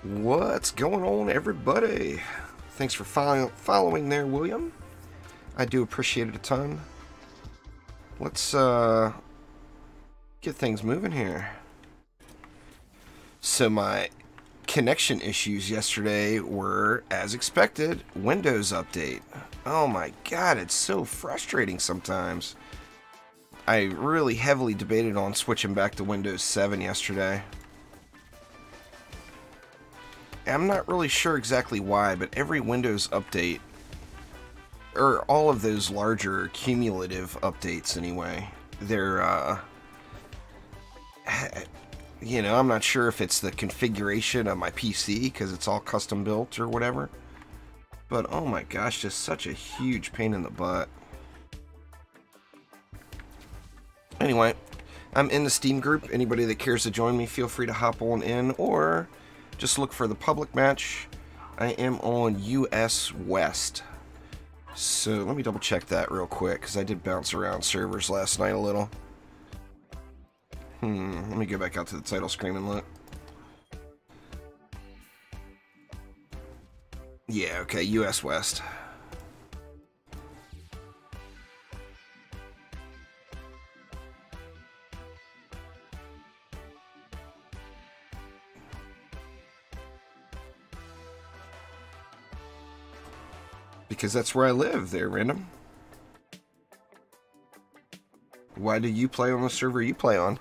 What's going on, everybody? Thanks for following there, William. I do appreciate it a ton. Let's get things moving here. So my connection issues yesterday were, as expected, Windows update. Oh my god, it's so frustrating sometimes. I really heavily debated on switching back to Windows 7 yesterday. I'm not really sure exactly why, but every Windows update, or all of those larger cumulative updates anyway, they're, you know, I'm not sure if it's the configuration of my PC, because it's all custom built or whatever, but oh my gosh, just such a huge pain in the butt. Anyway, I'm in the Steam group. Anybody that cares to join me, feel free to hop on in, or just look for the public match. I am on US West. So let me double check that real quick, because I did bounce around servers last night a little. Let me go back out to the title screen and look. Yeah, okay, US West. Because that's where I live there, random. Why do you play on the server you play on?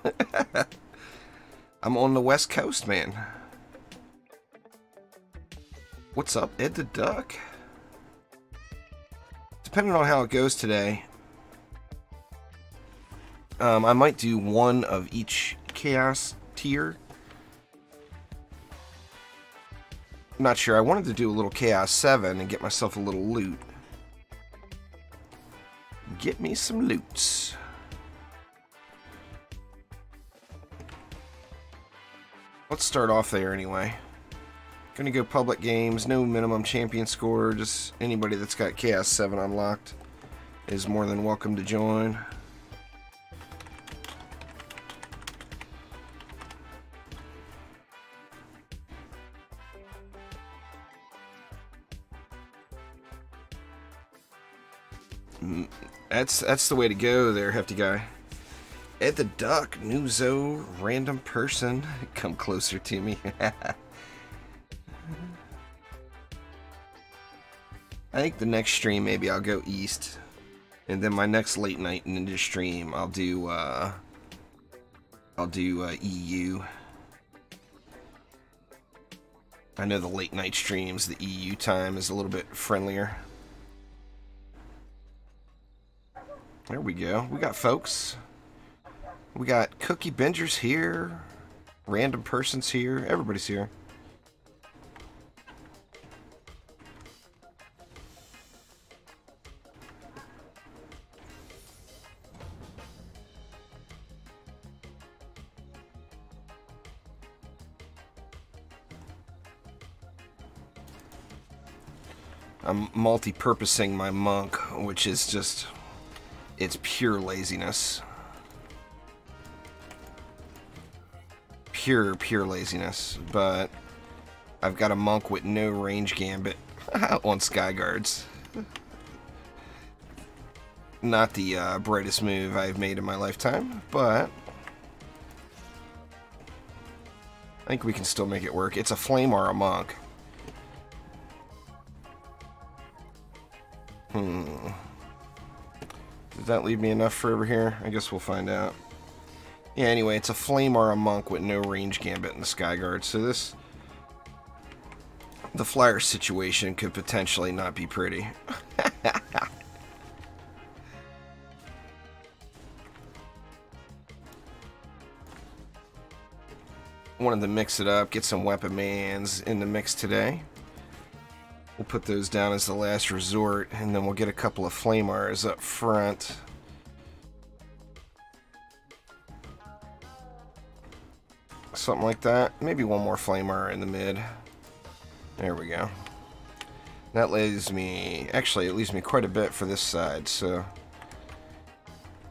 I'm on the West Coast, man. What's up, Ed the Duck? Depending on how it goes today, I might do one of each chaos tier. Not sure. I wanted to do a little Chaos 7 and get myself a little loot. Get me some loots. Let's start off there anyway. Gonna go public games, no minimum champion score, just anybody that's got Chaos 7 unlocked is more than welcome to join. That's the way to go there, hefty guy. Ed the Duck, Nuzo, random person, come closer to me. I think the next stream maybe I'll go east, and then my next late night ninja stream I'll do EU. I know the late night streams, the EU time is a little bit friendlier. There we go. We got folks. We got Cookie Bingers here. Random persons here. Everybody's here. I'm multi-purposing my monk, which is just... it's pure laziness. Pure laziness. But I've got a monk with no range gambit on Skyguards. Not the brightest move I've made in my lifetime, but I think we can still make it work. It's a flame or a monk. Does that leave me enough for over here? I guess we'll find out. Yeah, anyway, it's a flame or a monk with no range gambit in the Skyguard, so this... the flyer situation could potentially not be pretty. Wanted to mix it up, get some weapon mans in the mix today. We'll put those down as the last resort, and then we'll get a couple of flamers up front. Something like that. Maybe one more flamer in the mid. There we go. That leaves me... actually, it leaves me quite a bit for this side, so...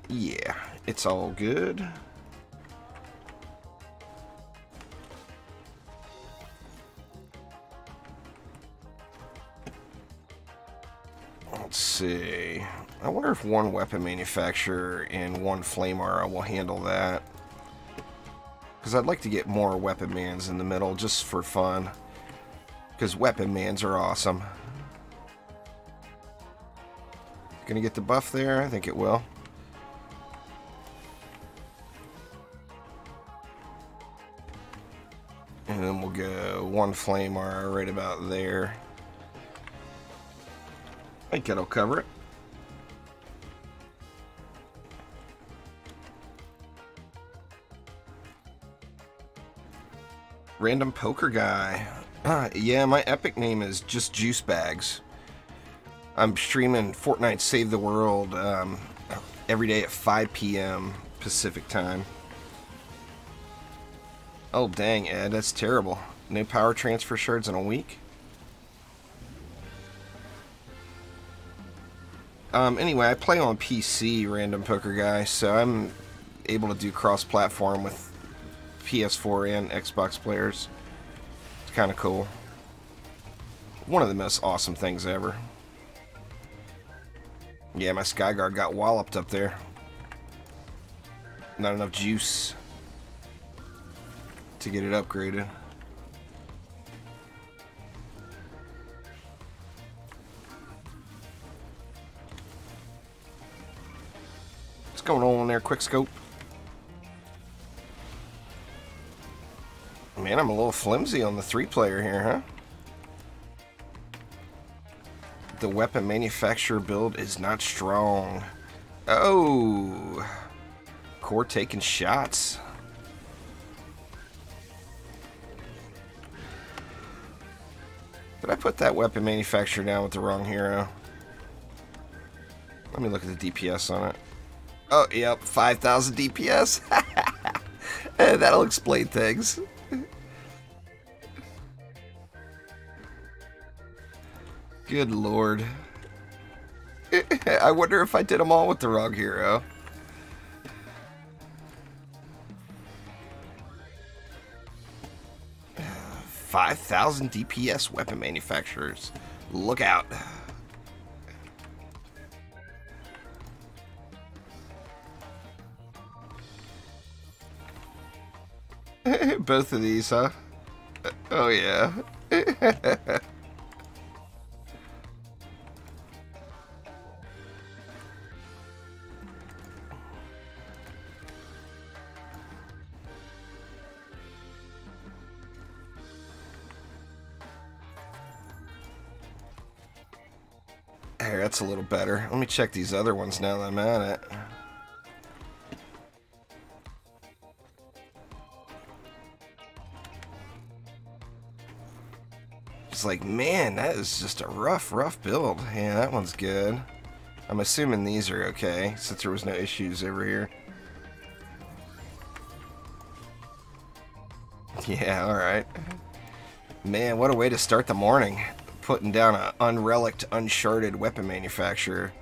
yeah, it's all good. let's see. I wonder if one weapon manufacturer and one flame aura will handle that. Because I'd like to get more weapon mans in the middle just for fun. Because weapon mans are awesome. Gonna get the buff there? I think it will. And then we'll go one flame aura right about there. I think that'll cover it. Random poker guy. Yeah, my epic name is just Juice Bags. I'm streaming Fortnite Save the World every day at 5 p.m. Pacific time. Oh dang, Ed, that's terrible. No power transfer shards in a week? Anyway, I play on PC, Random Poker Guy, so I'm able to do cross-platform with PS4 and Xbox players. It's kind of cool. One of the most awesome things ever. Yeah, my Skyguard got walloped up there. Not enough juice to get it upgraded. What's going on there, Quickscope? Man, I'm a little flimsy on the 3-player here, huh? The weapon manufacturer build is not strong. Oh! Core taking shots. Did I put that weapon manufacturer down with the wrong hero? Let me look at the DPS on it. Oh, yep, 5,000 DPS. That'll explain things. Good lord. I wonder if I did them all with the wrong hero. Uh, 5,000 DPS weapon manufacturers. Look out. Both of these, huh? Oh, yeah. Here, that's a little better. Let me check these other ones now that I'm at it. It's like, man, that is just a rough build. Yeah, that one's good. I'm assuming these are okay, since there was no issues over here. Yeah, alright. Man, what a way to start the morning. Putting down an unrelicked, unsharded weapon manufacturer.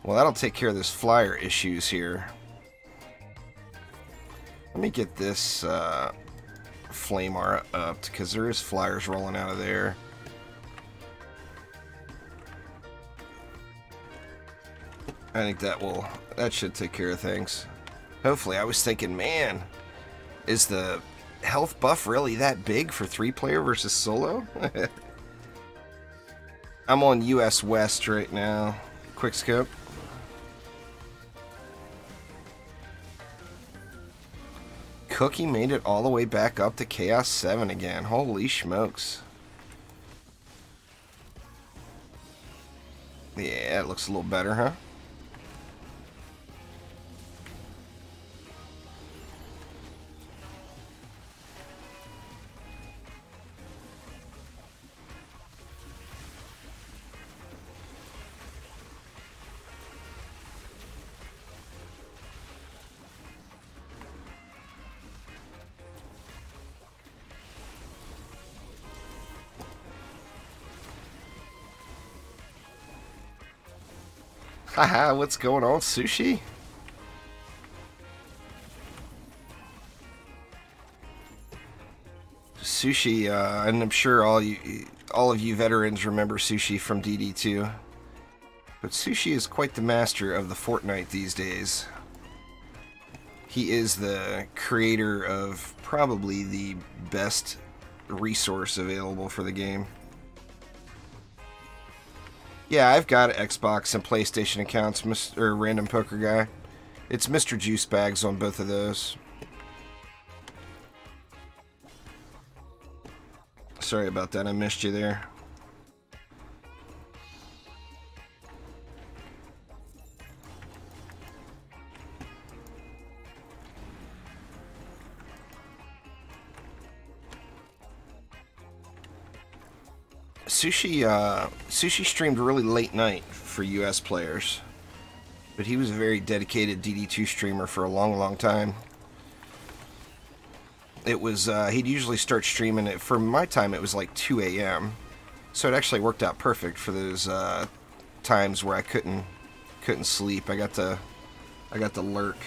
Well, that'll take care of this flyer issues here. Let me get this flame aura up, because there is flyers rolling out of there. I think that should take care of things. Hopefully. I was thinking, man, is the health buff really that big for 3-player versus solo? I'm on US West right now. Quickscope. Cookie made it all the way back up to Chaos 7 again. Holy smokes. Yeah, it looks a little better, huh? Haha, what's going on, Sushi? Sushi, and I'm sure all all of you veterans remember Sushi from DD2. But Sushi is quite the master of the Fortnite these days. He is the creator of probably the best resource available for the game. Yeah, I've got Xbox and PlayStation accounts, Mr. Random Poker Guy. It's Mr. Juice Bags on both of those. Sorry about that, I missed you there. Sushi streamed really late night for US players, but he was a very dedicated DD2 streamer for a long time. It was, he'd usually start streaming it, for my time it was like 2 a.m. So it actually worked out perfect for those times where I couldn't sleep. I got to lurk.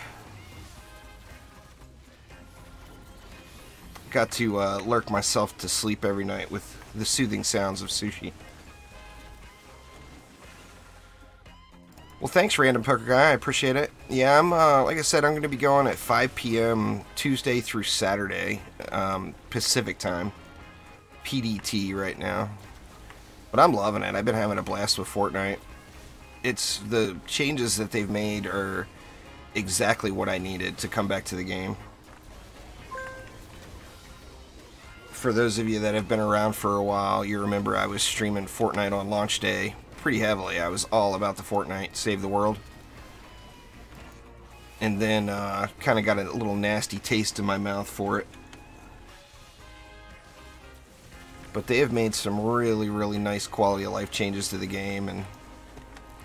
Got to lurk myself to sleep every night with the soothing sounds of Sushi. Well, thanks, Random Poker Guy. I appreciate it. Yeah, I'm, like I said, I'm going to be going at 5 p.m. Tuesday through Saturday, Pacific time. PDT right now. But I'm loving it. I've been having a blast with Fortnite. It's, the changes that they've made are exactly what I needed to come back to the game. For those of you that have been around for a while, you remember I was streaming Fortnite on launch day pretty heavily. I was all about the Fortnite, save the world. And then kind of got a little nasty taste in my mouth for it. But they have made some really nice quality of life changes to the game, and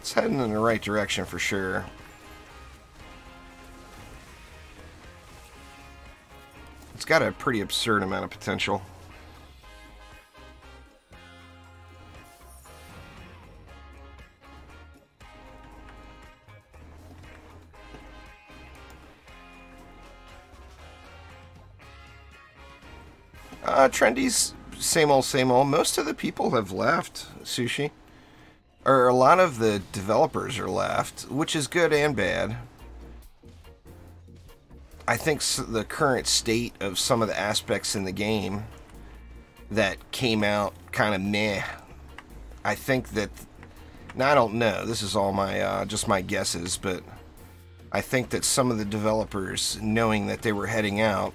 it's heading in the right direction for sure. It's got a pretty absurd amount of potential. Trendy's same old, same old. Most of the people have left, Sushi. Or a lot of the developers are left, which is good and bad. I think the current state of some of the aspects in the game that came out kind of meh. I think that, now I don't know, this is all my just my guesses, but I think that some of the developers, knowing that they were heading out,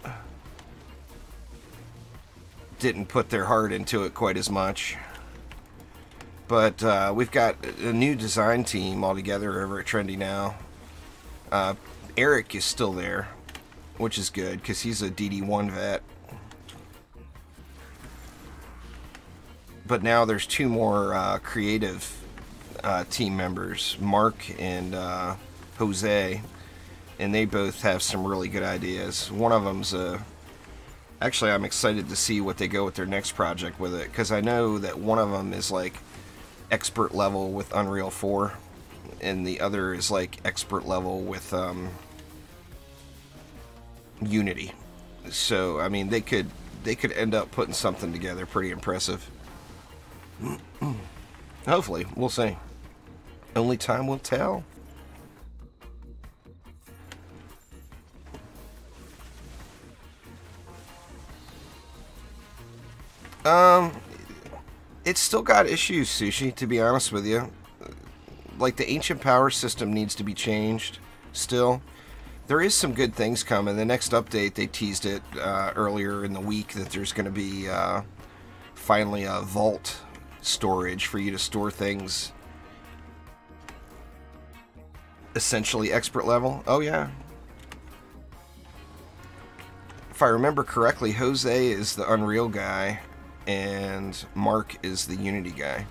didn't put their heart into it quite as much. But we've got a new design team all together over at Trendy now. Eric is still there, which is good because he's a DD1 vet. But now there's two more creative team members, Mark and Jose, and they both have some really good ideas. One of them's actually, I'm excited to see what they go with their next project with it, because I know that one of them is like expert level with Unreal 4, and the other is like expert level with Unity. So I mean, they could end up putting something together pretty impressive. Hopefully, we'll see. Only time will tell. It's still got issues, Sushi, to be honest with you. Like, the ancient power system needs to be changed still. There is some good things coming. The next update, they teased it earlier in the week that there's going to be finally a vault storage for you to store things essentially expert level. Oh, yeah. If I remember correctly, Jose is the Unreal guy, and Mark is the Unity guy.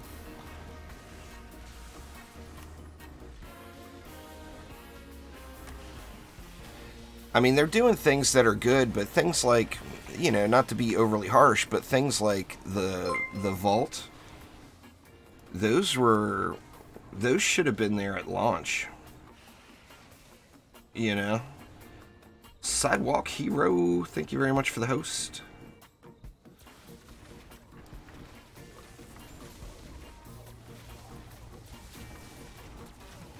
I mean, they're doing things that are good, but things like, you know, not to be overly harsh, but things like the vault, those should have been there at launch. You know? Sidewalk Hero, thank you very much for the host.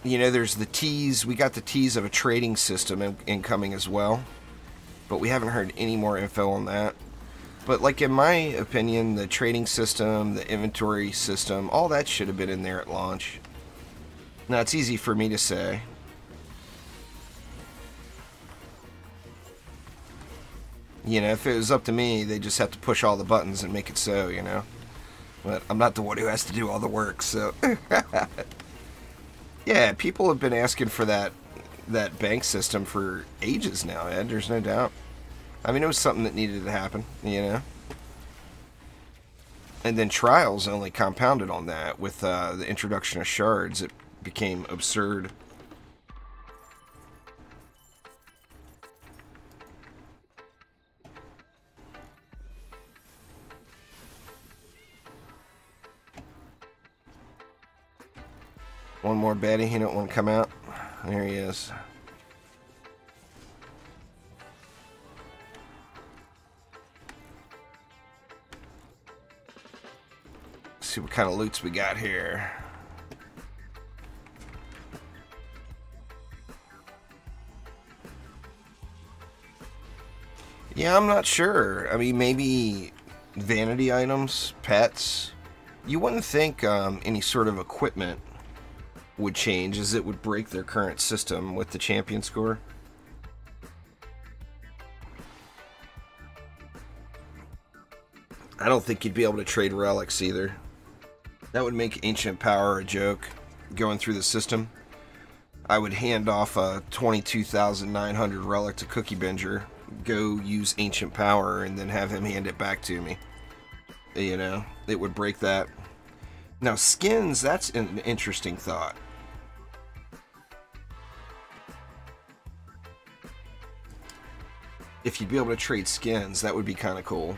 You know, there's the tease. We got the tease of a trading system incoming as well, but we haven't heard any more info on that. But like in my opinion, the trading system, the inventory system, all that should have been in there at launch. Now it's easy for me to say. You know, if it was up to me, they just have to push all the buttons and make it so, you know. But I'm not the one who has to do all the work, so. Yeah, people have been asking for that bank system for ages now, Ed. There's no doubt. I mean, it was something that needed to happen, you know. And then Trials only compounded on that with the introduction of shards. It became absurd. One more Betty. He don't want to come out. There he is. Let's see what kind of loots we got here. Yeah, I'm not sure. I mean, maybe vanity items, pets. You wouldn't think any sort of equipment would change, as it would break their current system with the champion score. I don't think you'd be able to trade relics either. That would make ancient power a joke going through the system. I would hand off a 22,900 relic to Cookie Binger, go use ancient power, and then have him hand it back to me. You know, it would break that. Now, skins, that's an interesting thought. If you'd be able to trade skins, that would be kind of cool.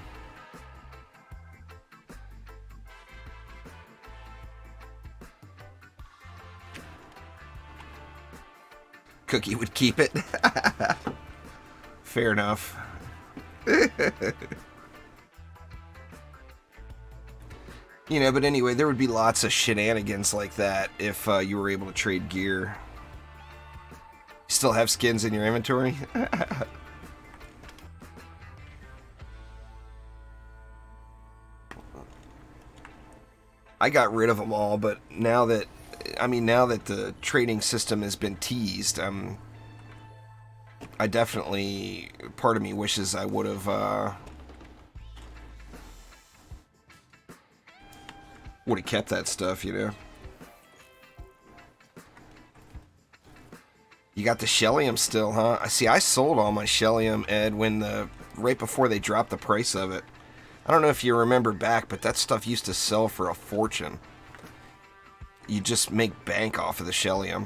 Cookie would keep it. Fair enough. You know, but anyway, there would be lots of shenanigans like that if you were able to trade gear. Still have skins in your inventory? I got rid of them all, but now that, I mean, now that the trading system has been teased, I definitely, part of me wishes I would have kept that stuff, you know. You got the Shellium still, huh? I see. I sold all my Shellium, Ed, when right before they dropped the price of it. I don't know if you remember back, but that stuff used to sell for a fortune. You just make bank off of the Shellium.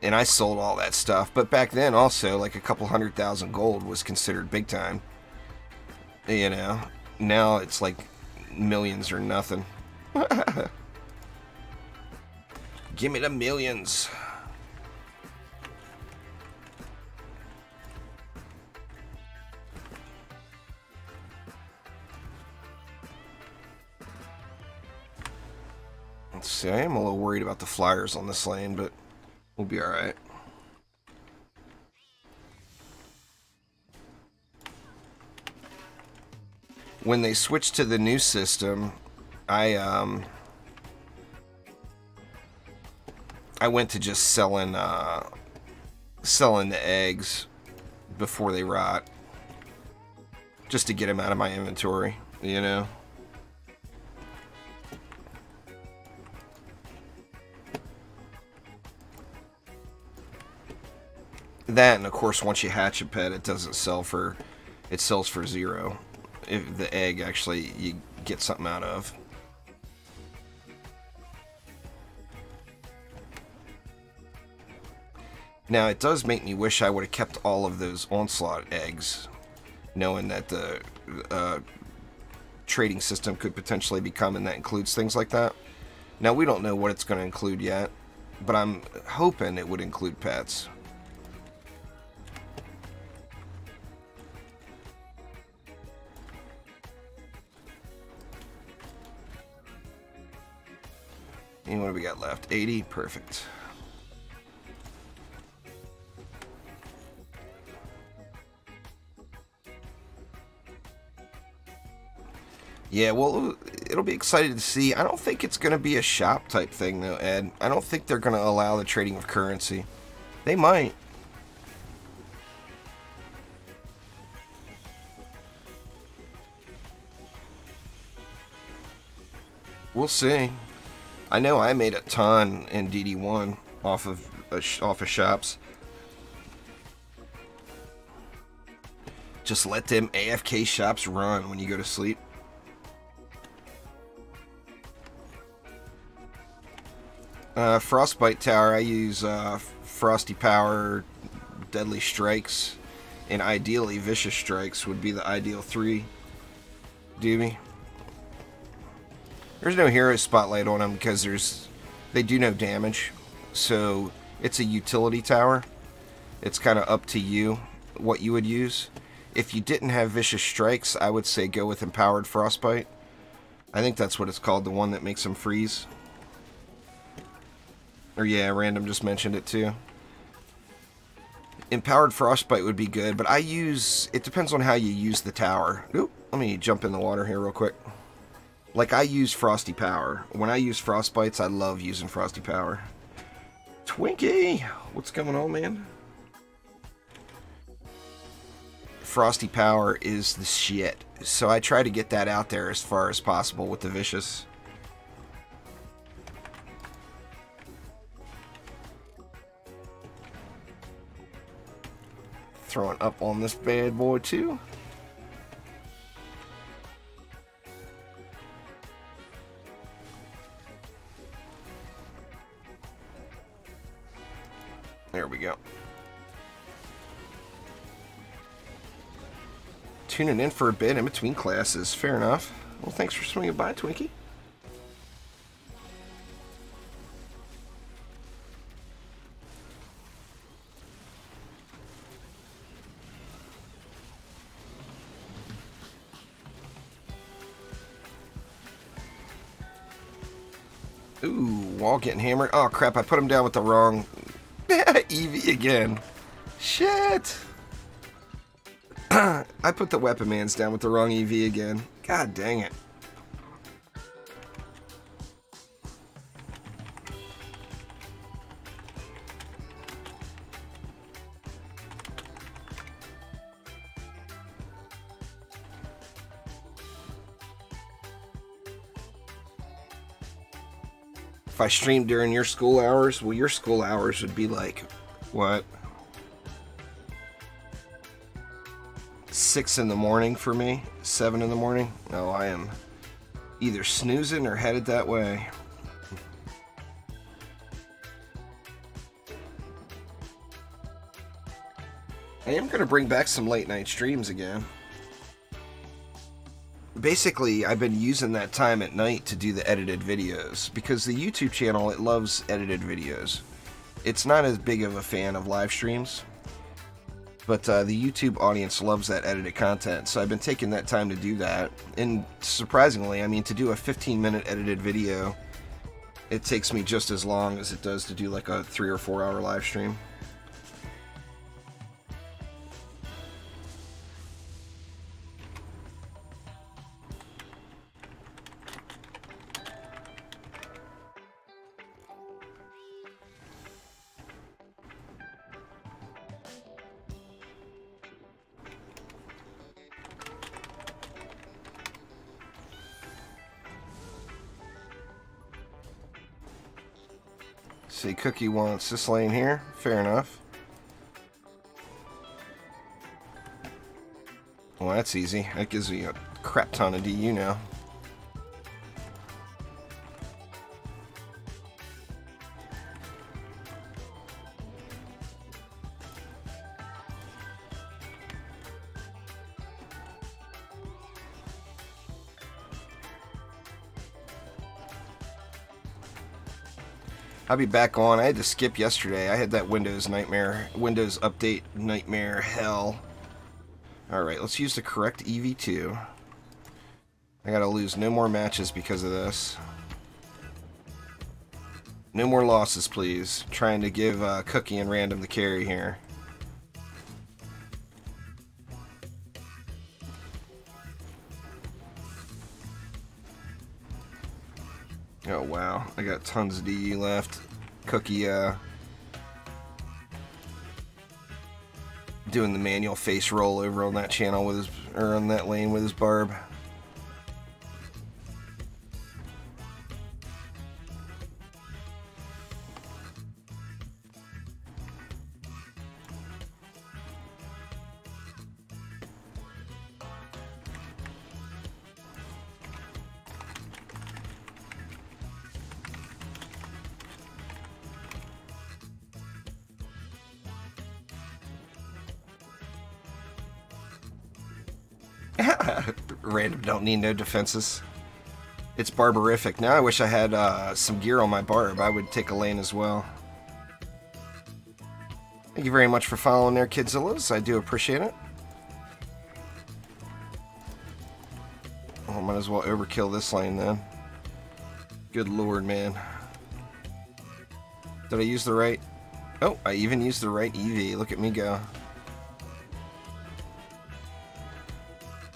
And I sold all that stuff. But back then also, like a couple 100,000 gold was considered big time. You know, now it's like millions or nothing. Give me the millions. Let's see, I am a little worried about the flyers on this lane, but we'll be alright. When they switched to the new system, I went to just selling the eggs before they rot, just to get them out of my inventory, you know. That, and of course, once you hatch a pet, it doesn't sell for, it sells for 0. If the egg actually you get something out of. Now, it does make me wish I would have kept all of those onslaught eggs, knowing that the trading system could potentially be coming that includes things like that. Now, we don't know what it's going to include yet, but I'm hoping it would include pets. And what do we got left? 80? Perfect. Yeah, well, it'll be exciting to see. I don't think it's going to be a shop type thing, though, Ed. I don't think they're going to allow the trading of currency. They might. We'll see. I know I made a ton in DD1 off of shops. Just let them AFK shops run when you go to sleep. Frostbite Tower, I use Frosty Power, Deadly Strikes, and ideally Vicious Strikes would be the ideal 3 doobie. There's no hero spotlight on them because they do no damage, so it's a utility tower. It's kind of up to you what you would use. If you didn't have Vicious Strikes, I would say go with Empowered Frostbite. I think that's what it's called, the one that makes them freeze. Or yeah, Random just mentioned it too. Empowered Frostbite would be good, but it depends on how you use the tower. Oop, let me jump in the water here real quick. Like, I use Frosty Power. When I use Frostbites, I love using Frosty Power. Twinkie! What's going on, man? Frosty Power is the shit. So I try to get that out there as far as possible with the Vicious. Throwing up on this bad boy too. There we go. Tuning in for a bit in between classes. Fair enough. Well, thanks for swinging by, Twinkie. Ooh, wall getting hammered. Oh, crap, I put him down with the wrong EV again. Shit. I put the weapon mans down with the wrong EV again. God dang it. If I stream during your school hours, well, your school hours would be like, what? 6 in the morning for me? 7 in the morning? No, I am either snoozing or headed that way. I am going to bring back some late night streams again. Basically, I've been using that time at night to do the edited videos because the YouTube channel, it loves edited videos. It's not as big of a fan of live streams, but the YouTube audience loves that edited content, so I've been taking that time to do that. And surprisingly, I mean, to do a 15-minute edited video, it takes me just as long as it does to do like a 3 or 4 hour live stream. See, Cookie wants this lane here. Fair enough. Well, that's easy. That gives me a crap ton of DU now. I'll be back on. I had to skip yesterday. I had that Windows update nightmare hell. Alright, let's use the correct EV2. I gotta lose no more matches because of this. No more losses, please. Trying to give Cookie and Random the carry here. Oh, wow. I got tons of DE left. Cookie, doing the manual face roll over on that channel with his, or on that lane with his barb. Random don't need no defenses. It's barbarific. Now I wish I had some gear on my barb. I would take a lane as well. Thank you very much for following there, Kidzillas. I do appreciate it. Oh, might as well overkill this lane then. Good lord, man. Did I use the right? Oh, I even used the right EV. Look at me go.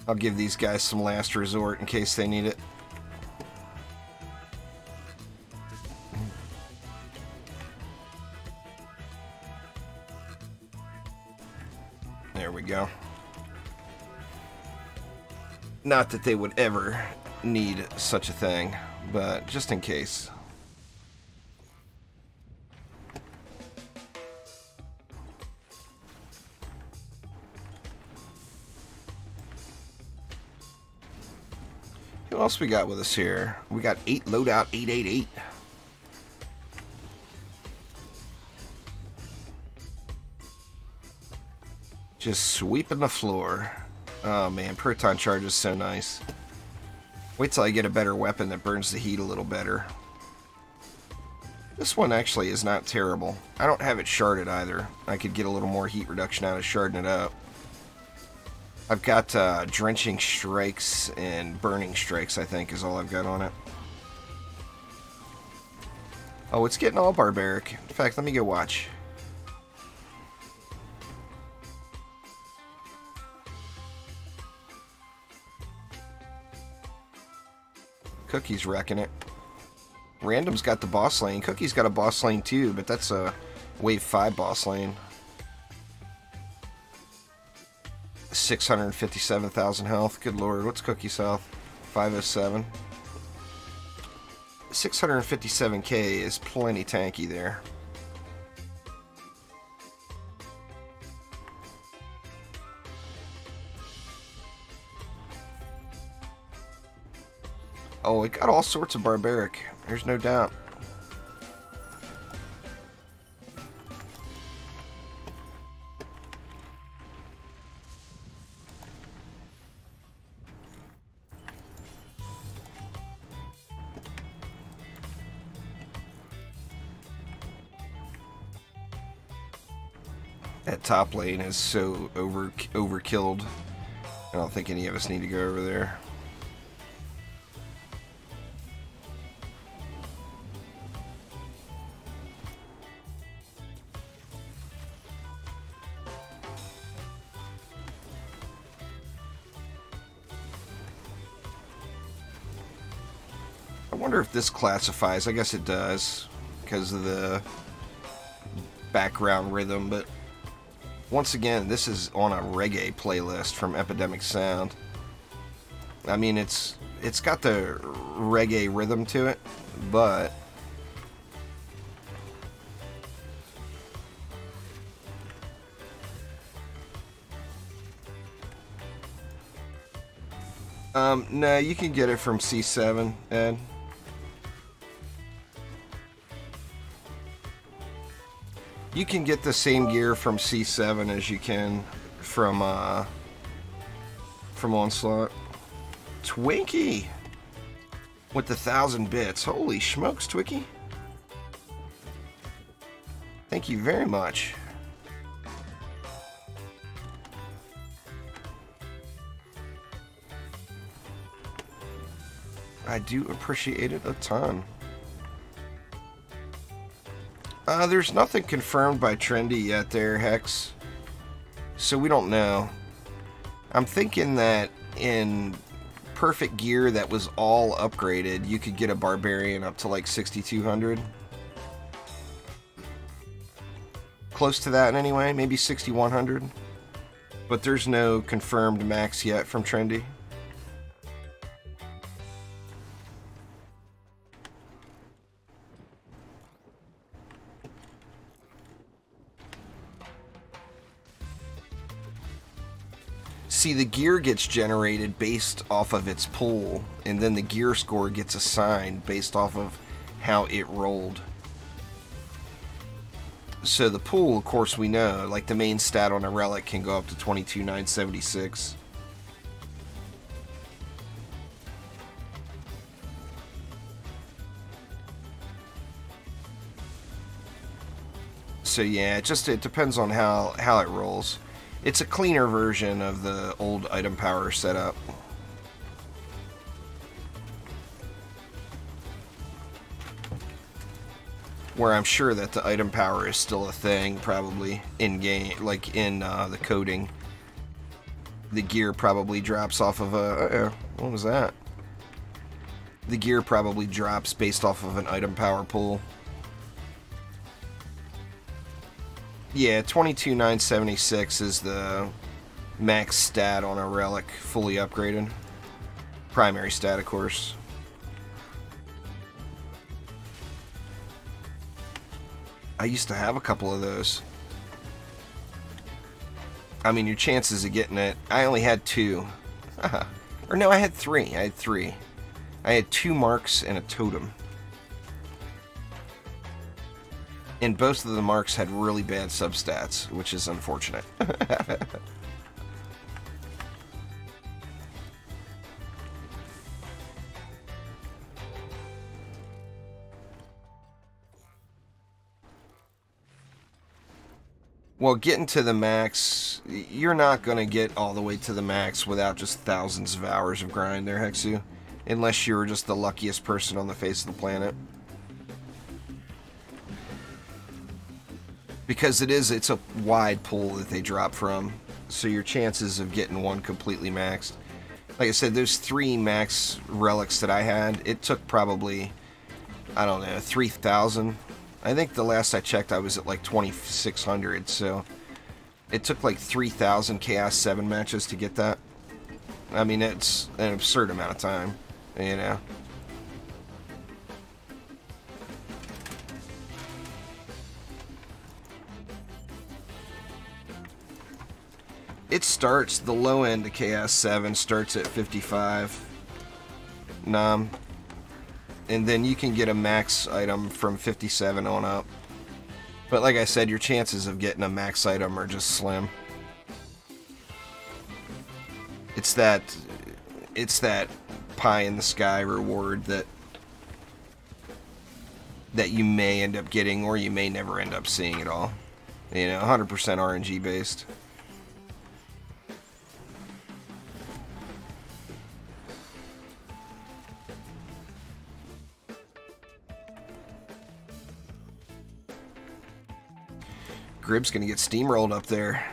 I'll give these guys some last resort in case they need it. There we go. Not that they would ever need such a thing, but just in case. What else we got with us here? We got 8 loadout 888. Just sweeping the floor. Oh man, proton charge is so nice. Wait till I get a better weapon that burns the heat a little better. This one actually is not terrible. I don't have it sharded either. I could get a little more heat reduction out of sharding it up. I've got drenching strikes and burning strikes, I think, is all I've got on it. Oh, it's getting all barbaric. In fact, let me go watch. Cookie's wrecking it. Random's got the boss lane. Cookie's got a boss lane too, but that's a wave 5 boss lane. 657,000 health. Good lord, what's Cookie's health? 507. 657k is plenty tanky there. Oh, it got all sorts of barbaric. There's no doubt. That top lane is so overkilled. I don't think any of us need to go over there. I wonder if this classifies. I guess it does because of the background rhythm, but once again, this is on a reggae playlist from Epidemic Sound. I mean, it's got the reggae rhythm to it, but no, you can get it from C7, Ed. You can get the same gear from C7 as you can from Onslaught. Twinkie with the 1,000 bits. Holy smokes, Twinkie! Thank you very much. I do appreciate it a ton. There's nothing confirmed by Trendy yet there, Hex. So we don't know. I'm thinking that in perfect gear that was all upgraded, you could get a Barbarian up to like 6,200. Close to that in any way, maybe 6,100. But there's no confirmed max yet from Trendy. See, the gear gets generated based off of its pull, and then the gear score gets assigned based off of how it rolled. So the pool, of course, we know, like the main stat on a relic can go up to 22,976. So yeah, it depends on how it rolls. It's a cleaner version of the old item power setup. Where I'm sure that the item power is still a thing, probably in game, like in the coding. The gear probably drops off of a. What was that? The gear probably drops based off of an item power pool. Yeah, 22,976 is the max stat on a relic fully upgraded. Primary stat, of course. I used to have a couple of those. I mean, your chances of getting it... I only had 2. Or no, I had 3. I had 3. I had 2 marks and a totem. And both of the marks had really bad substats, which is unfortunate. Well, getting to the max, you're not going to get all the way to the max without just thousands of hours of grind there, Hexu. Unless you were just the luckiest person on the face of the planet. Because it's a wide pool that they drop from, so your chances of getting one completely maxed. Like I said, there's 3 max relics that I had. It took probably, I don't know, 3,000. I think the last I checked I was at like 2,600, so it took like 3,000 Chaos 7 matches to get that. I mean, it's an absurd amount of time, you know. It starts, the low end of Chaos 7 starts at 55. And then you can get a max item from 57 on up. But like I said, your chances of getting a max item are just slim. It's that pie in the sky reward that you may end up getting, or you may never end up seeing at all. You know, 100% RNG based. Grib's gonna get steamrolled up there.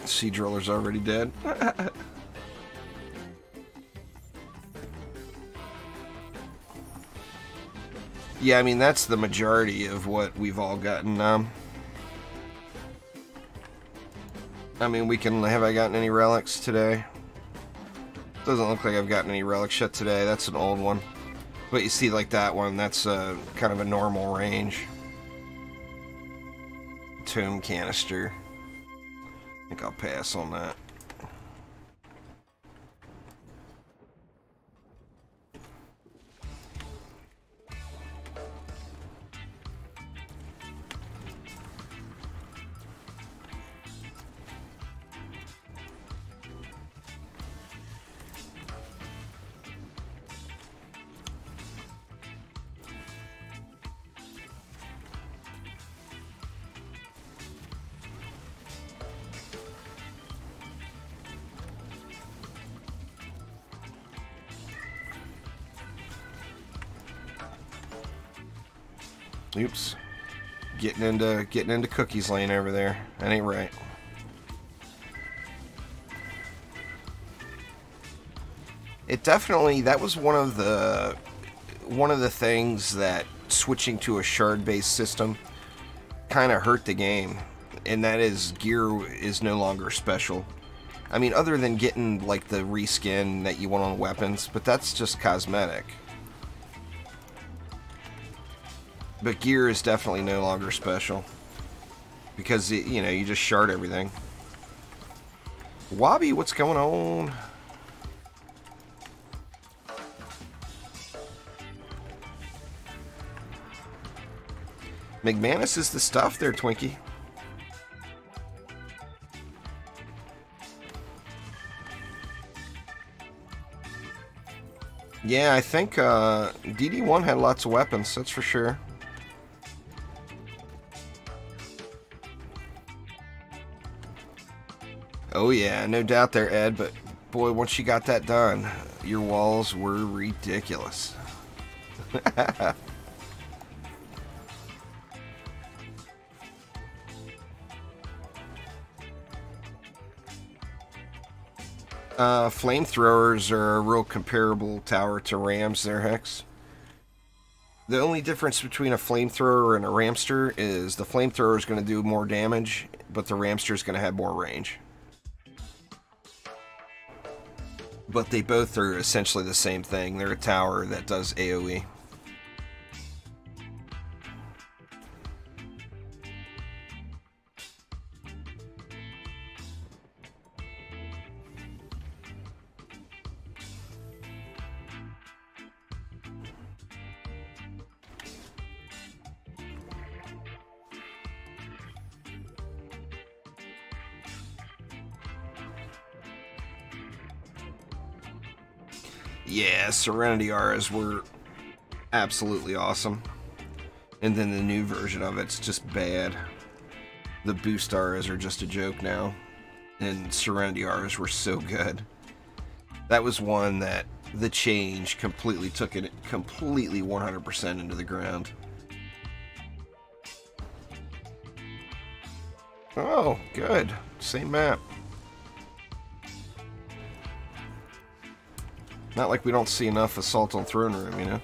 Sea Driller's already dead. Yeah, I mean, that's the majority of what we've all gotten. I mean, have I gotten any relics today? Doesn't look like I've gotten any relics yet today. That's an old one. But you see, like that one, that's kind of a normal range. Tomb canister. I think I'll pass on that. Oops. Getting into Cookie's lane over there. That ain't right. It definitely, that was one of the things that switching to a shard-based system kind of hurt the game, and that is gear is no longer special. I mean, other than getting like the reskin that you want on weapons, but that's just cosmetic. But gear is definitely no longer special because it, you know, you just shard everything. Wobby, what's going on? McManus is the stuff there, Twinkie. Yeah, I think DD1 had lots of weapons, that's for sure. Oh yeah, no doubt there, Ed, but boy, once you got that done, your walls were ridiculous. Flamethrowers are a real comparable tower to rams there, Hex. The only difference between a flamethrower and a ramster is the flamethrower is going to do more damage, but the ramster is going to have more range. But they both are essentially the same thing. They're a tower that does AoE. Yeah, Serenity Auras were absolutely awesome. And then the new version of it's just bad. The boost Auras are just a joke now. And Serenity Auras were so good. That was one that the change completely took it completely 100% into the ground. Oh, good. Same map. Not like we don't see enough Assault on Throne Room, you know?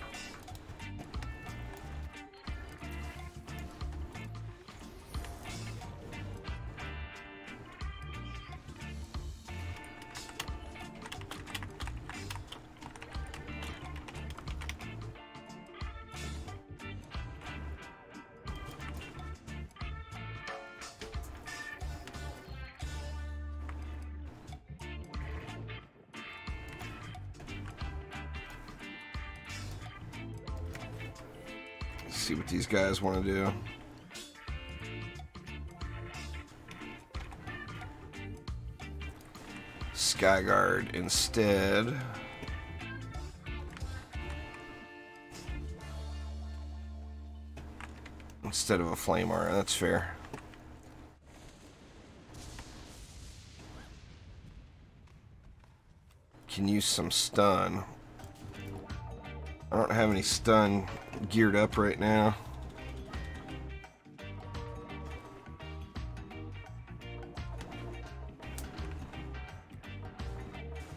See what these guys want to do. Skyguard instead. Instead of a flame aura, that's fair. Can use some stun. I don't have any stun geared up right now.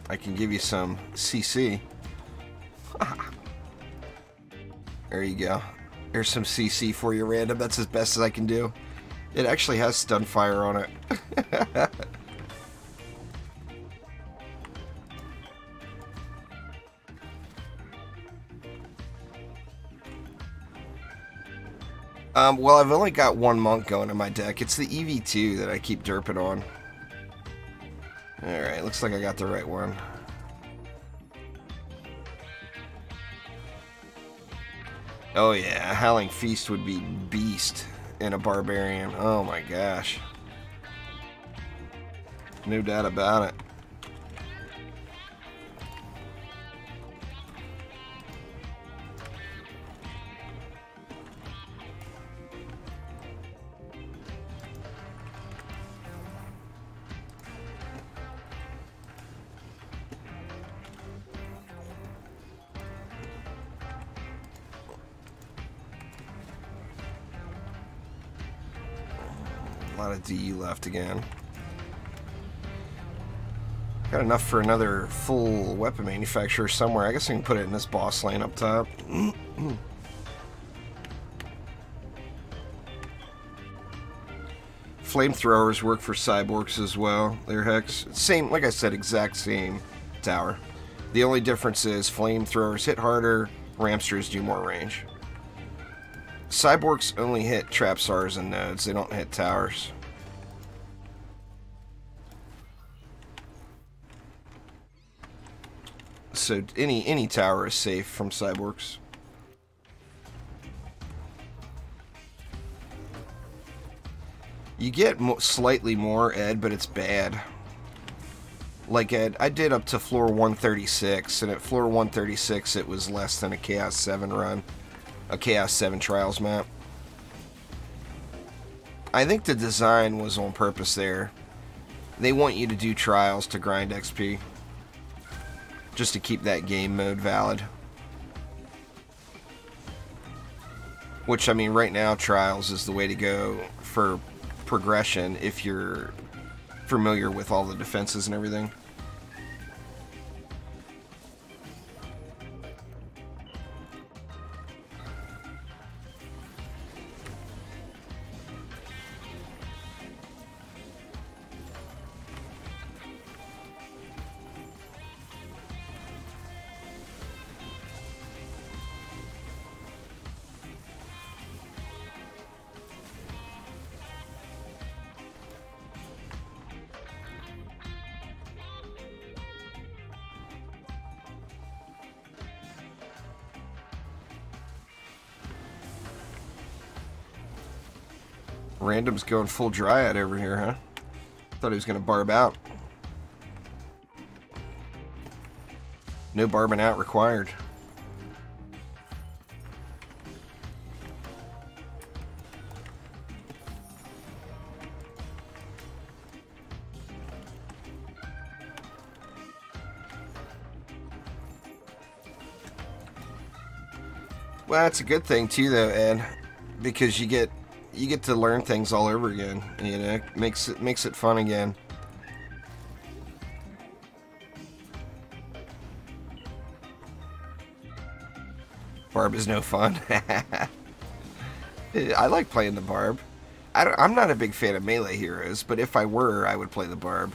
I can give you some CC. There you go. There's some CC for you, random. That's as best as I can do. It actually has stun fire on it. Well, I've only got one monk going in my deck. It's the EV2 that I keep derping on. Alright, looks like I got the right one. Oh yeah, Howling Feast would be beast in a barbarian. Oh my gosh. No doubt about it. lot of DE left again. Got enough for another full weapon manufacturer somewhere. I guess I can put it in this boss lane up top. Flamethrowers work for cyborgs as well. They're hex. Same, like I said, exact same tower. The only difference is flamethrowers hit harder, ramsters do more range. Cyborgs only hit trap stars and nodes. They don't hit towers. So any tower is safe from cyborgs. You get slightly more, Ed, but it's bad. Like, Ed, I did up to floor 136, and at floor 136 it was less than a Chaos 7 run. A Chaos 7 Trials map. I think the design was on purpose there. They want you to do Trials to grind XP. Just to keep that game mode valid. Which, I mean, right now, Trials is the way to go for progression if you're familiar with all the defenses and everything. Random's going full Dryad over here, huh? Thought he was going to barb out. No barbing out required. Well, that's a good thing too, though, Ed, because you get to learn things all over again. You know, makes it fun again. Barb is no fun. I like playing the Barb. I'm not a big fan of melee heroes, but if I were, I would play the Barb.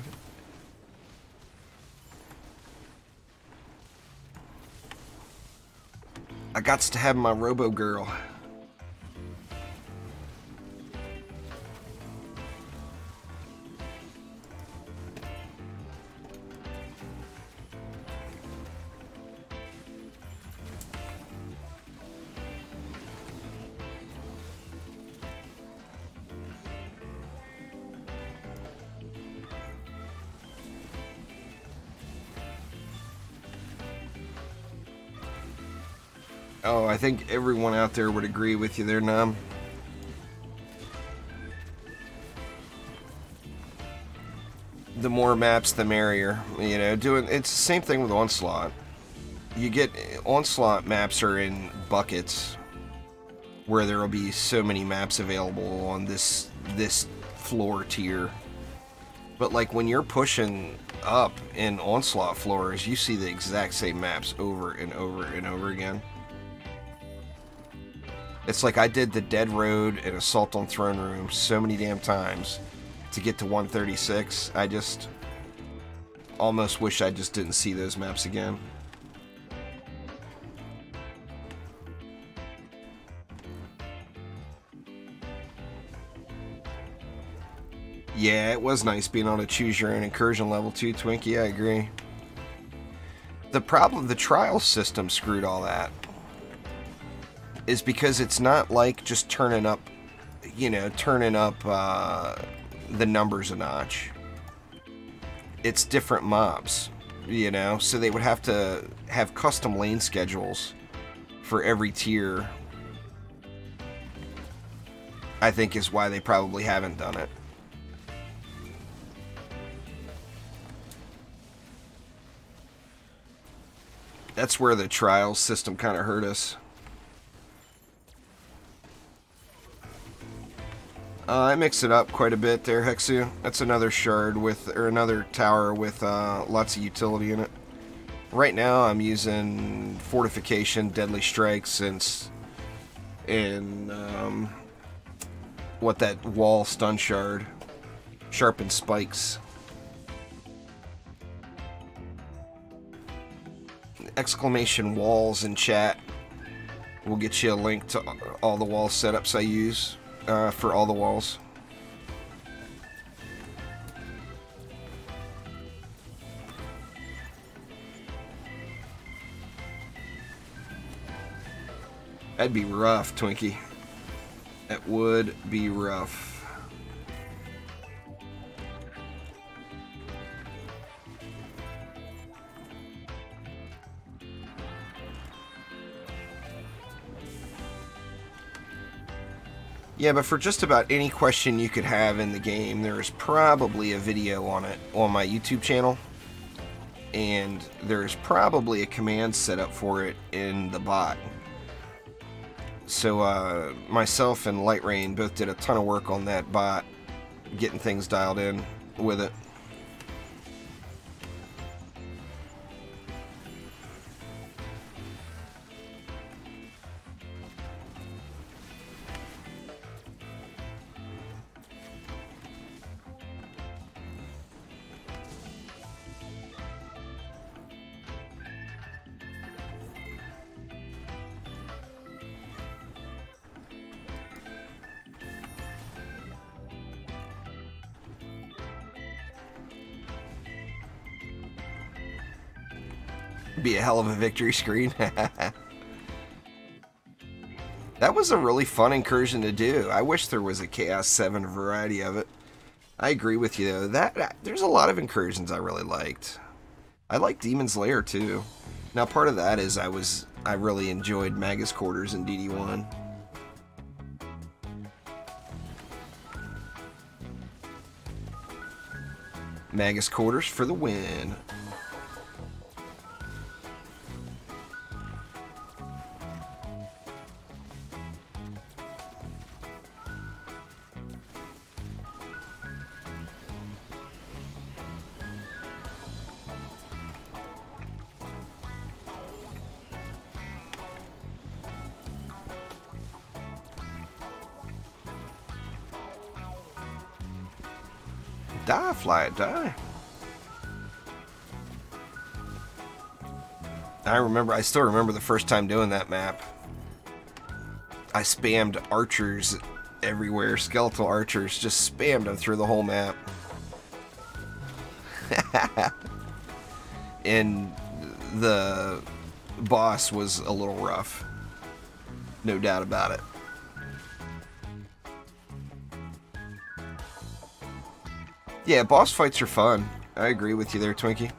I gots to have my Robo Girl. Oh, I think everyone out there would agree with you there, Nom. The more maps, the merrier. You know, it's the same thing with Onslaught. You get Onslaught maps are in buckets, where there will be so many maps available on this floor tier. But like when you're pushing up in Onslaught floors, you see the exact same maps over and over and over again. It's like I did the Dead Road and Assault on Throne Room so many damn times to get to 136. I just almost wish I just didn't see those maps again. Yeah, it was nice being able to choose your own incursion level too, Twinkie. I agree. The problem, the trial system screwed all that. Is because it's not like just turning up, you know, the numbers a notch. It's different mobs, you know, so they would have to have custom lane schedules for every tier. I think is why they probably haven't done it. That's where the trials system kind of hurt us. I mix it up quite a bit there, Hexu. That's another shard with, or another tower with lots of utility in it. Right now I'm using Fortification, Deadly Strikes, and what that wall stun shard, Sharpened Spikes. Exclamation walls in chat will get you a link to all the wall setups I use for all the walls. That'd be rough, Twinkie. That would be rough. Yeah, but for just about any question you could have in the game, there's probably a video on it on my YouTube channel. And there's probably a command set up for it in the bot. So myself and Light Rain both did a ton of work on that bot, getting things dialed in with it. Be a hell of a victory screen. That was a really fun incursion to do. I wish there was a Chaos 7 variety of it. I agree with you though. There's a lot of incursions I really liked. I like Demon's Lair too. Now part of that is I really enjoyed Magus Quarters in DD1. Magus Quarters for the win. Die, fly, die. I still remember the first time doing that map. I spammed archers everywhere, skeletal archers, just spammed them through the whole map. And the boss was a little rough. No doubt about it. Yeah, boss fights are fun. I agree with you there, Twinkie.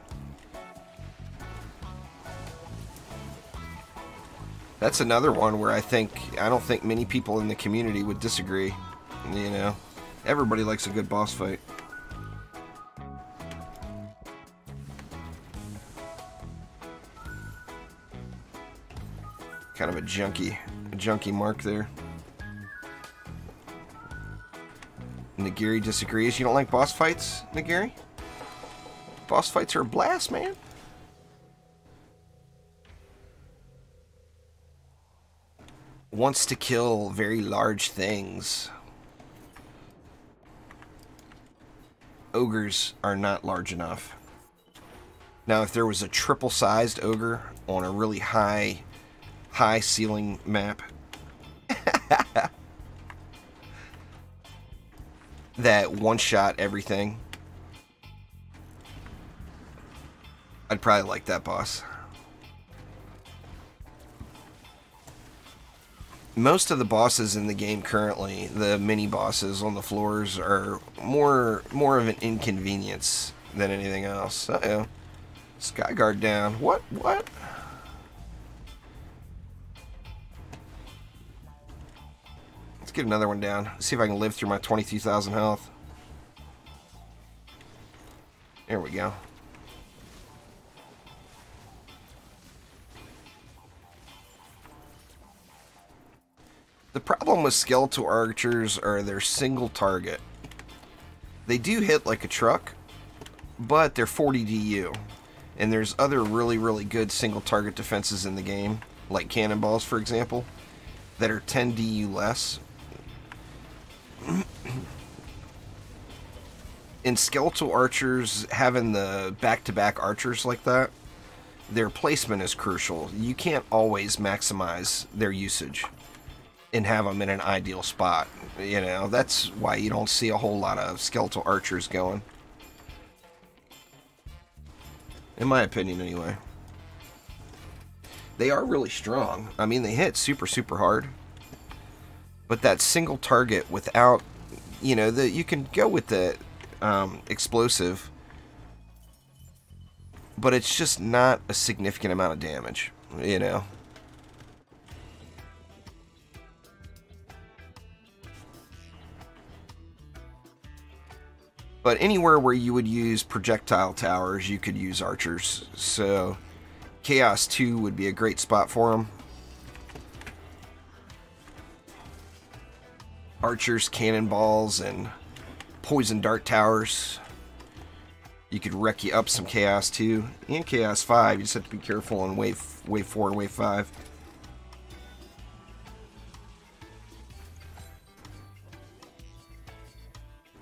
That's another one where I don't think many people in the community would disagree. You know, everybody likes a good boss fight. Kind of a junky mark there. Nagiri disagrees. You don't like boss fights, Nagiri? Boss fights are a blast, man. Wants to kill very large things. Ogres are not large enough. Now, if there was a triple-sized ogre on a really high ceiling map, that one-shot everything, I'd probably like that boss. Most of the bosses in the game currently, the mini bosses on the floors, are more of an inconvenience than anything else. Uh-oh. Skyguard down. What? Let's get another one down. See if I can live through my 22,000 health. There we go. The problem with skeletal archers are they're single target. They do hit like a truck, but they're 40 DU. And there's other really good single target defenses in the game, like cannonballs, for example, that are 10 DU less. In skeletal archers, having the back-to-back archers like that, their placement is crucial. You can't always maximize their usage and have them in an ideal spot. You know, that's why you don't see a whole lot of skeletal archers going. In my opinion, anyway. They are really strong. I mean, they hit super hard. But that single target without, you know, you can go with the explosive, but it's just not a significant amount of damage, you know. But anywhere where you would use projectile towers, you could use archers. So Chaos 2 would be a great spot for them. Archers, cannonballs, and poison dart towers. You could wreck you up some Chaos 2 and Chaos 5. You just have to be careful on wave 4 and wave 5.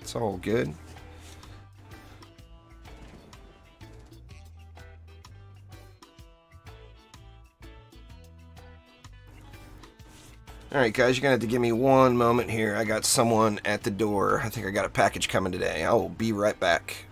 It's all good. Alright guys, you're going to have to give me one moment here. I got someone at the door. I think I got a package coming today. I will be right back.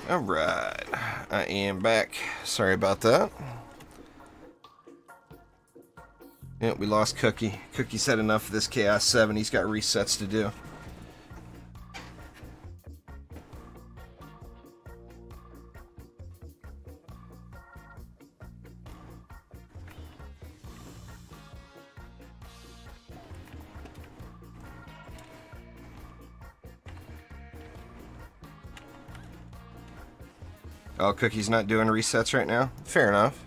Alright, I am back. Sorry about that. Yeah, we lost Cookie. Cookie's had enough of this Chaos 7. He's got resets to do. Oh, Cookie's not doing resets right now? Fair enough.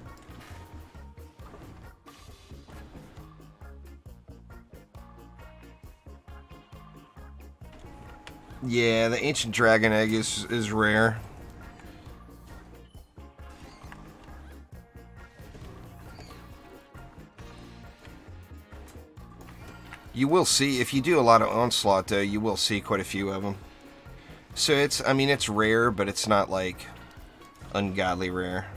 Yeah, the Ancient Dragon Egg is rare. You will see, if you do a lot of Onslaught though, you will see quite a few of them. So it's, I mean, it's rare, but it's not like ungodly rare.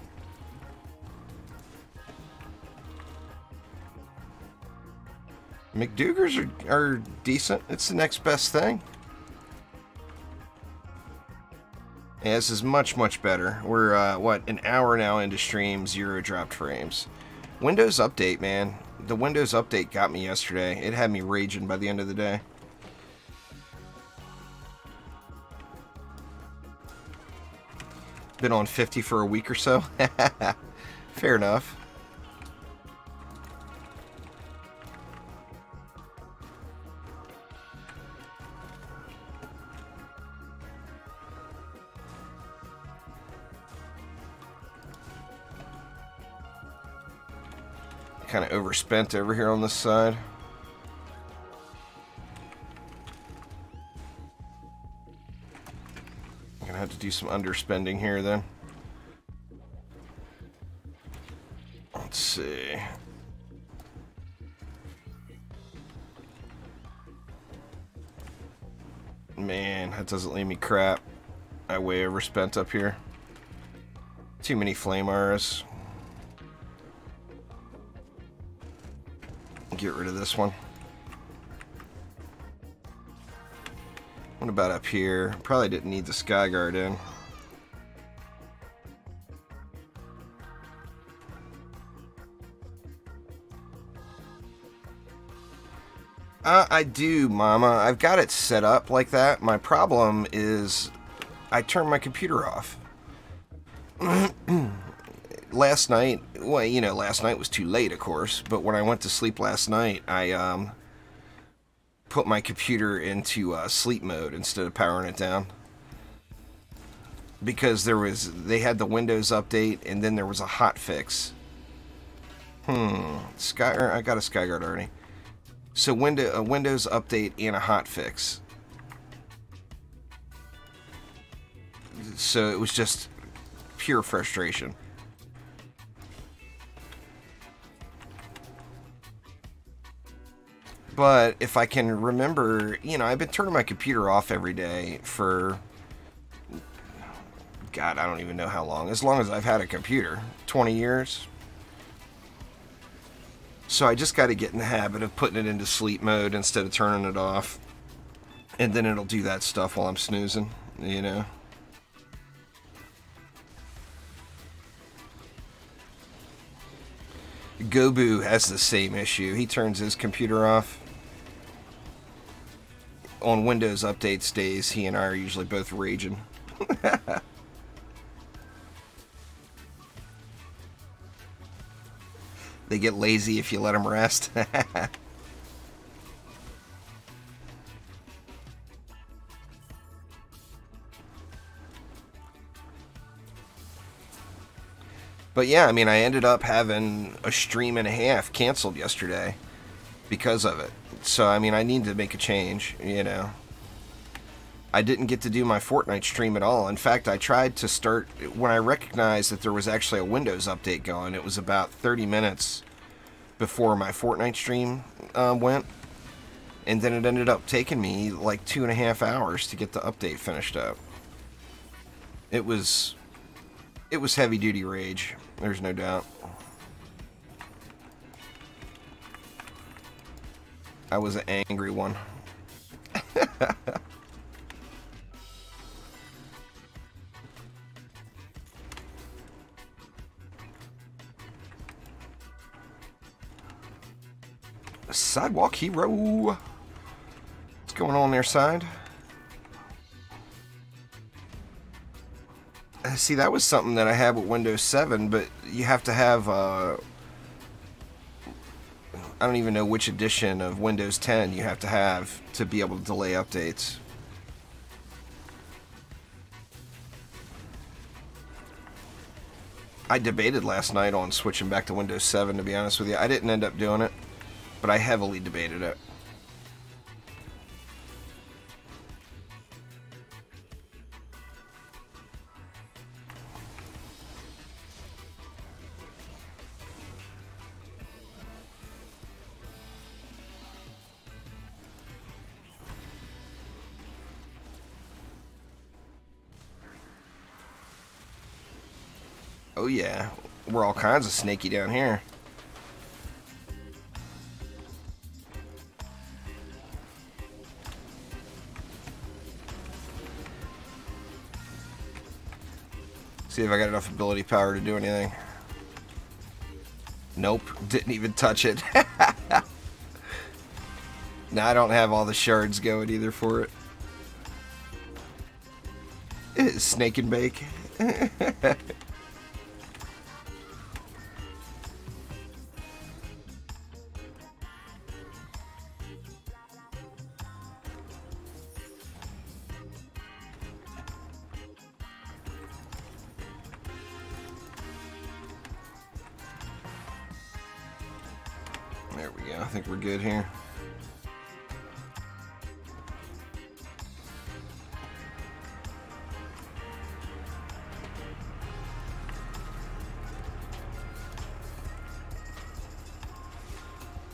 McDougars are decent. It's the next best thing. Yeah, this is much, much better. We're, what, an hour now into stream, 0 dropped frames. Windows Update, man. The Windows Update got me yesterday. It had me raging by the end of the day. Been on 50 for a week or so. Fair enough. Kind of overspent over here on this side. I'm gonna have to do some underspending here then. Let's see. Man, that doesn't leave me crap. I way overspent up here. Too many flame auras. Get rid of this one. What about up here? Probably didn't need the Skyguard in. I do, Mama. I've got it set up like that. My problem is I turned my computer off. Last night, well, you know, last night was too late, of course, but when I went to sleep last night, I put my computer into sleep mode instead of powering it down. Because they had the Windows update, and then there was a hot fix. I got a Skyguard already. So a Windows update and a hot fix. So it was just pure frustration. But if I can remember, you know, I've been turning my computer off every day for, God, I don't even know how long. As long as I've had a computer. 20 years. So I just got to get in the habit of putting it into sleep mode instead of turning it off. And then it'll do that stuff while I'm snoozing, you know. Gobu has the same issue. He turns his computer off. On Windows updates days, he and I are usually both raging. They get lazy if you let them rest. But yeah, I mean, I ended up having a stream and a half canceled yesterday because of it. So, I mean, I need to make a change, you know. I didn't get to do my Fortnite stream at all. In fact, I tried to start, when I recognized that there was actually a Windows update going, it was about 30 minutes before my Fortnite stream went. And then it ended up taking me like 2.5 hours to get the update finished up. It was heavy-duty rage. There's no doubt. I was an angry one. Sidewalk hero. What's going on there, side? See, that was something that I had with Windows 7, but you have to have, I don't even know which edition of Windows 10 you have to be able to delay updates. I debated last night on switching back to Windows 7, to be honest with you. I didn't end up doing it, but I heavily debated it. Oh yeah, we're all kinds of snaky down here. See if I got enough ability power to do anything. Nope, didn't even touch it. Now I don't have all the shards going either for it. Snake and bake. There we go. I think we're good here.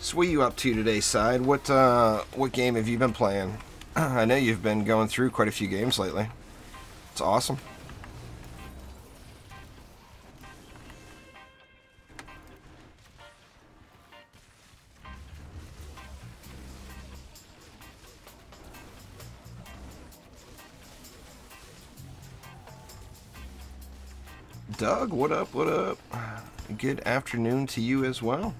So what are you up to today, Side? What game have you been playing? I know you've been going through quite a few games lately. It's awesome. Doug, what up, what up? Good afternoon to you as well.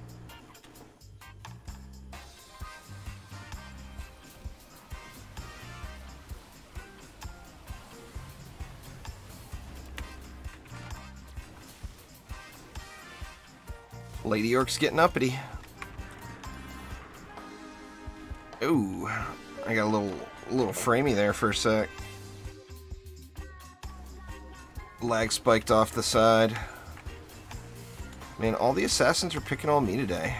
Lady York's getting uppity. Ooh, I got a little framey there for a sec. Lag spiked off the side. Man, all the assassins are picking on me today.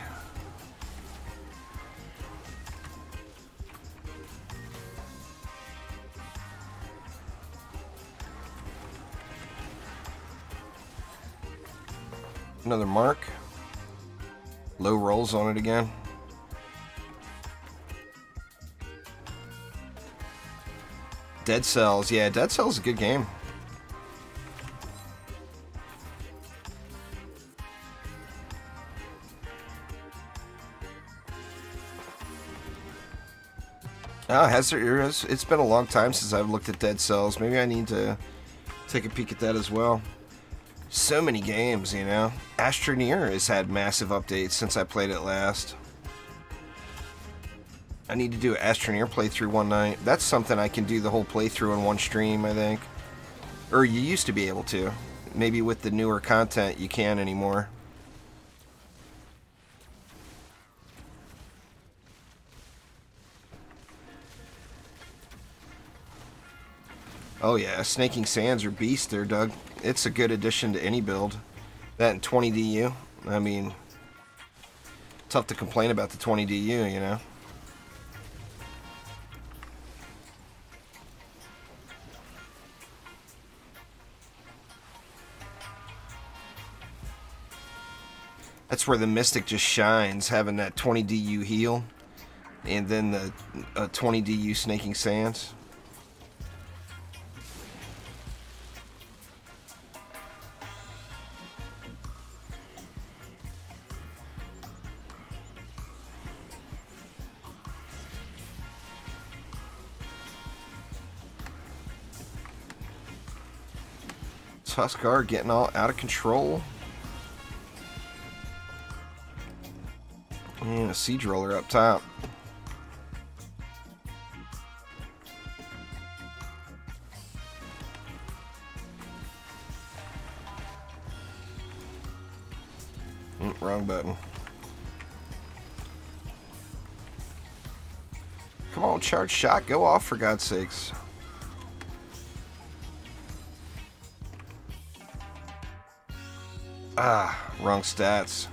Another mark. Low rolls on it again. Dead Cells. Yeah, Dead Cells is a good game. Oh, it's been a long time since I've looked at Dead Cells. Maybe I need to take a peek at that as well. So many games, you know. Astroneer has had massive updates since I played it last. I need to do an Astroneer playthrough one night. That's something I can do the whole playthrough in one stream, I think. Or you used to be able to. Maybe with the newer content you can't anymore. Oh yeah, Snaking Sands or Beast there, Doug. It's a good addition to any build. That and 20 DU. I mean, tough to complain about the 20 DU, you know. That's where the Mystic just shines, having that 20 DU heal, and then the 20 DU Snaking Sands. Tuskar getting all out of control. And a Siege Roller up top. Wrong button. Come on, charge shot, go off for God's sakes. Ah, wrong stats.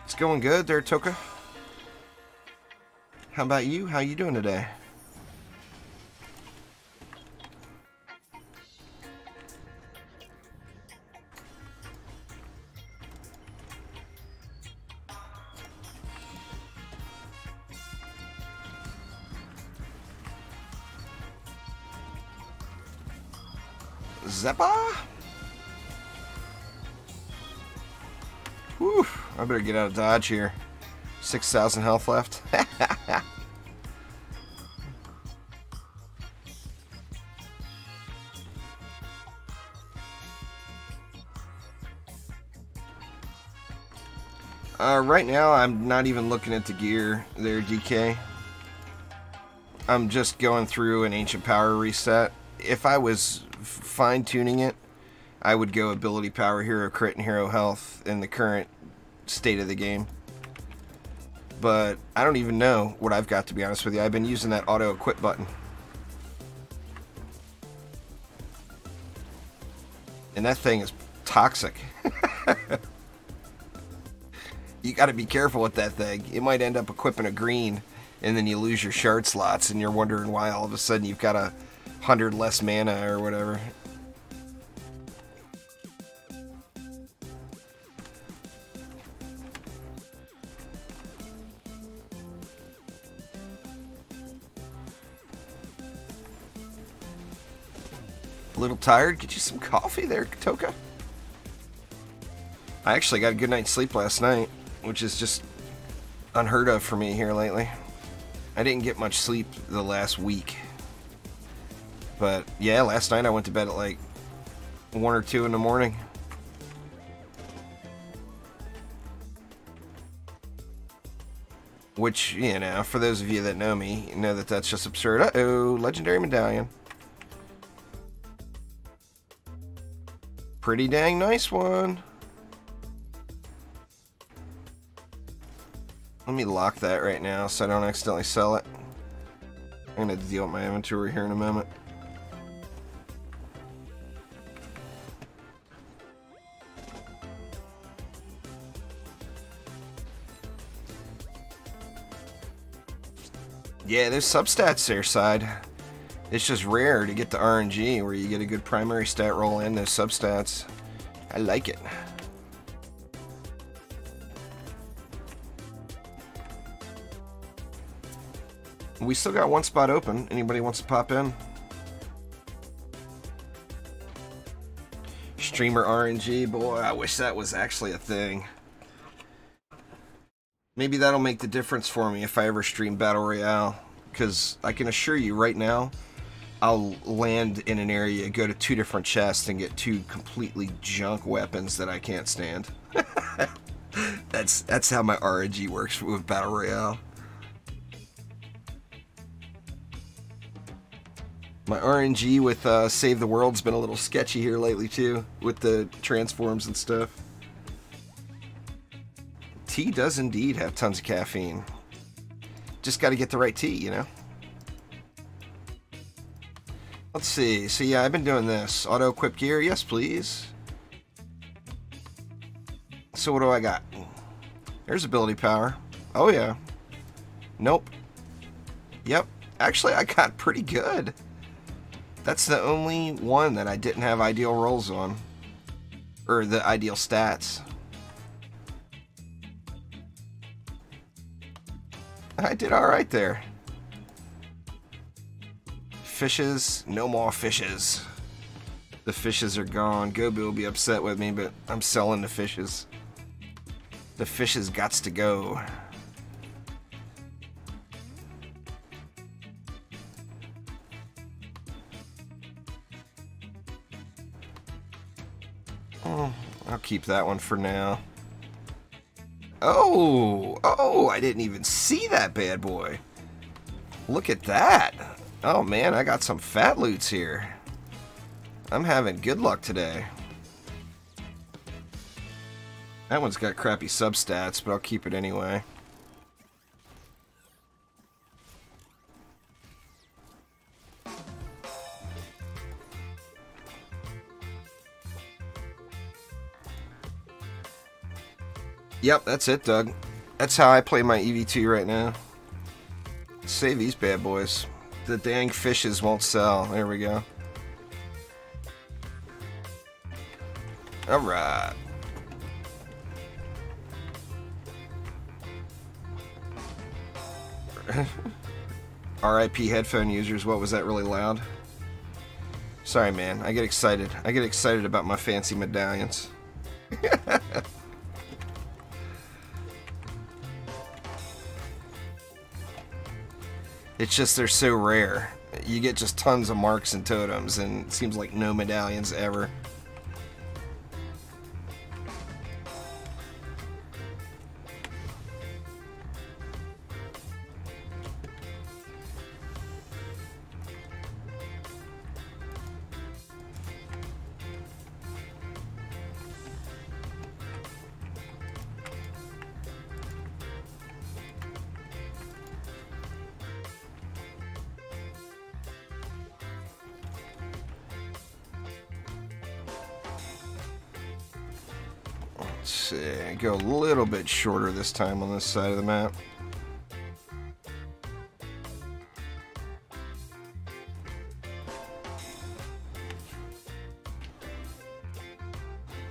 It's going good there, Toka. How about you? How you doing today? Zeppa? Whew, I better get out of dodge here. 6,000 health left. Right now, I'm not even looking at the gear there, DK. I'm just going through an ancient power reset. If I was fine-tuning it, I would go ability power, hero crit, and hero health in the current state of the game. But I don't even know what I've got, to be honest with you. I've been using that auto-equip button. And that thing is toxic. You got to be careful with that thing. You might end up equipping a green, and then you lose your shard slots, and you're wondering why all of a sudden you've got 100 less mana or whatever. A little tired? Get you some coffee there, Toka. I actually got a good night's sleep last night, which is just unheard of for me here lately. I didn't get much sleep the last week. But yeah, last night I went to bed at like 1 or 2 in the morning. Which, you know, for those of you that know me, you know that that's just absurd. Uh-oh, legendary medallion. Pretty dang nice one. Let me lock that right now so I don't accidentally sell it. I'm going to deal with my inventory here in a moment. Yeah, there's substats there, side. It's just rare to get the RNG where you get a good primary stat roll and those substats. I like it. We still got one spot open. Anybody wants to pop in? Streamer RNG, boy, I wish that was actually a thing. Maybe that'll make the difference for me if I ever stream Battle Royale. Because I can assure you right now, I'll land in an area, go to 2 different chests, and get 2 completely junk weapons that I can't stand. That's how my RNG works with Battle Royale. My RNG with Save the World's been a little sketchy here lately too, with the transforms and stuff. Tea does indeed have tons of caffeine. Just got to get the right tea, you know? Let's see. So yeah, I've been doing this. Auto-equip gear, yes please. So what do I got? There's ability power. Oh yeah. Nope. Yep. Actually, I got pretty good. That's the only one that I didn't have ideal rolls on. Or the ideal stats. I did alright there. Fishes, no more fishes. The fishes are gone. Gobi will be upset with me, but I'm selling the fishes. The fishes gots to go. Oh, I'll keep that one for now. Oh, I didn't even see that bad boy. Look at that. Oh man, I got some fat loots here. I'm having good luck today. That one's got crappy substats, but I'll keep it anyway. Yep, that's it, Doug. That's how I play my EV2 right now. Save these bad boys. The dang fishes won't sell. There we go. Alright. RIP headphone users. What was that really loud? Sorry, man. I get excited. I get excited about my fancy medallions. It's just they're so rare. You get just tons of marks and totems, and it seems like no medallions ever. Let's see, go a little bit shorter this time on this side of the map.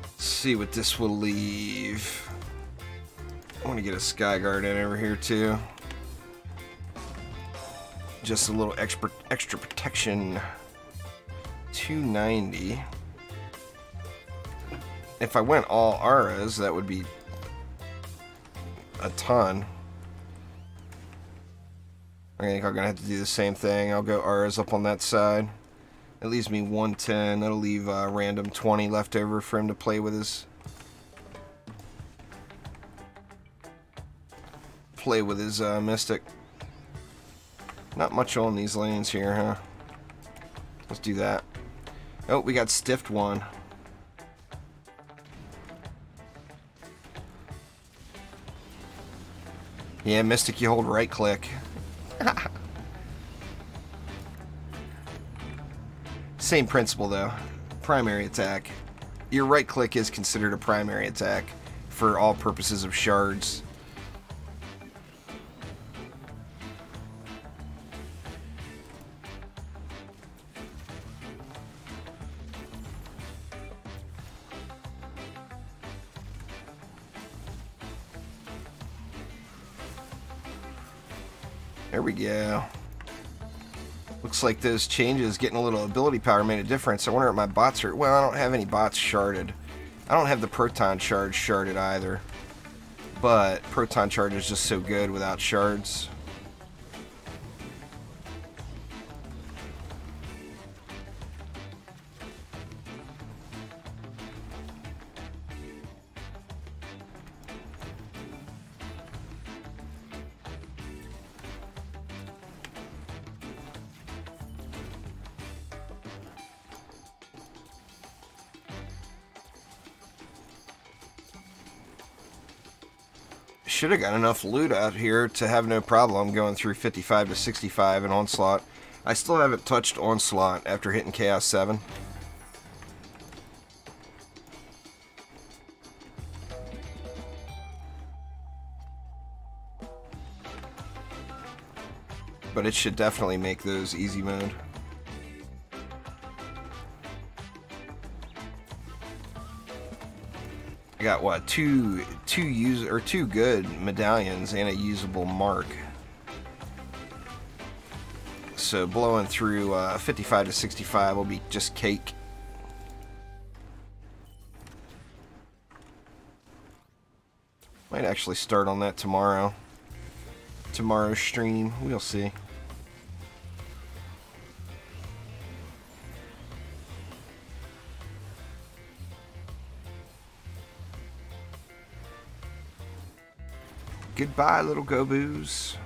Let's see what this will leave. I want to get a sky guard in over here too. Just a little extra protection. 290. If I went all auras, that would be a ton. I think I'm going to have to do the same thing. I'll go auras up on that side. It leaves me 110. That'll leave a random 20 left over for him to play with his... Mystic. Not much on these lanes here, huh? Let's do that. Oh, we got stiffed one. Yeah, Mystic, you hold right click. Same principle though. Primary attack. Your right click is considered a primary attack for all purposes of shards. There we go. Looks like those changes, getting a little ability power, made a difference. I wonder if my bots are... Well, I don't have any bots sharded. I don't have the proton charge sharded either. But proton charge is just so good without shards. Should have got enough loot out here to have no problem going through 55 to 65 in Onslaught. I still haven't touched Onslaught after hitting Chaos 7. But it should definitely make those easy mode. I got what, two good medallions and a usable mark. So blowing through 55 to 65 will be just cake. Might actually start on that tomorrow. Tomorrow's stream, we'll see. Goodbye, little Goboos.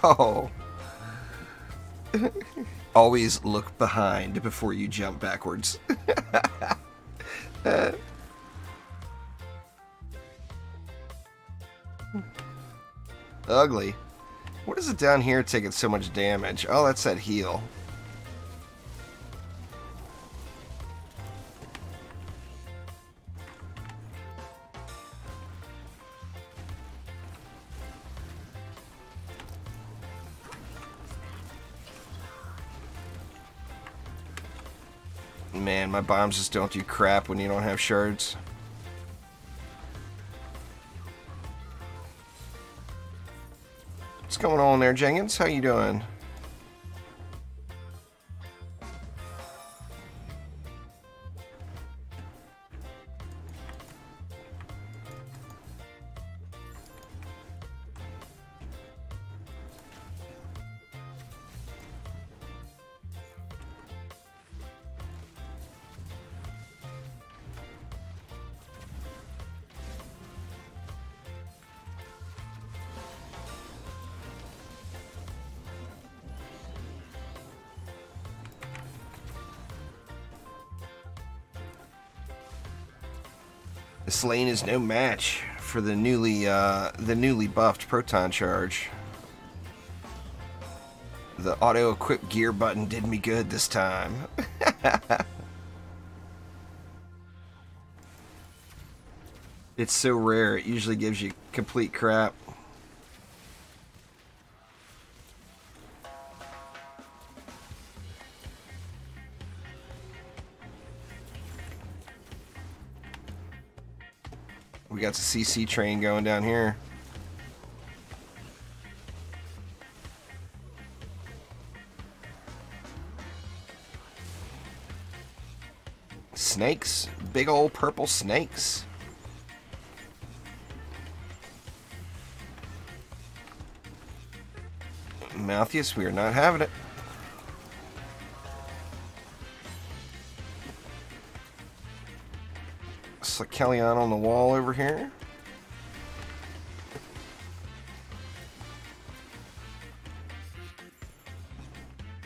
Oh. Always look behind before you jump backwards. Ugly. What is it down here taking so much damage? Oh, that's that heal. Man, my bombs just don't do crap when you don't have shards. What's going on there, Jenkins? How you doing? This lane is no match for the newly buffed proton charge. The auto-equip gear button did me good this time. It's so rare, it usually gives you complete crap. We got the CC train going down here. Snakes, big old purple snakes. Malthus, we are not having it. Kellyanne on the wall over here.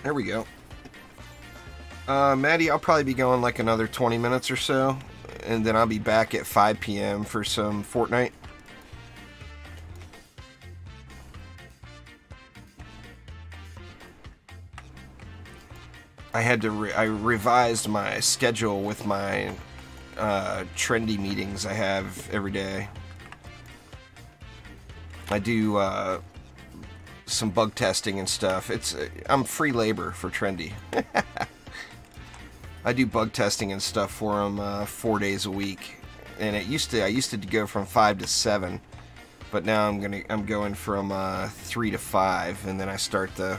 There we go. Maddie, I'll probably be going like another 20 minutes or so, and then I'll be back at 5 p.m. for some Fortnite. I revised my schedule with my Trendy meetings I have every day. I do some bug testing and stuff. I'm free labor for Trendy. I do bug testing and stuff for them 4 days a week, and I used to go from 5 to 7, but now I'm going from 3 to 5, and then I start the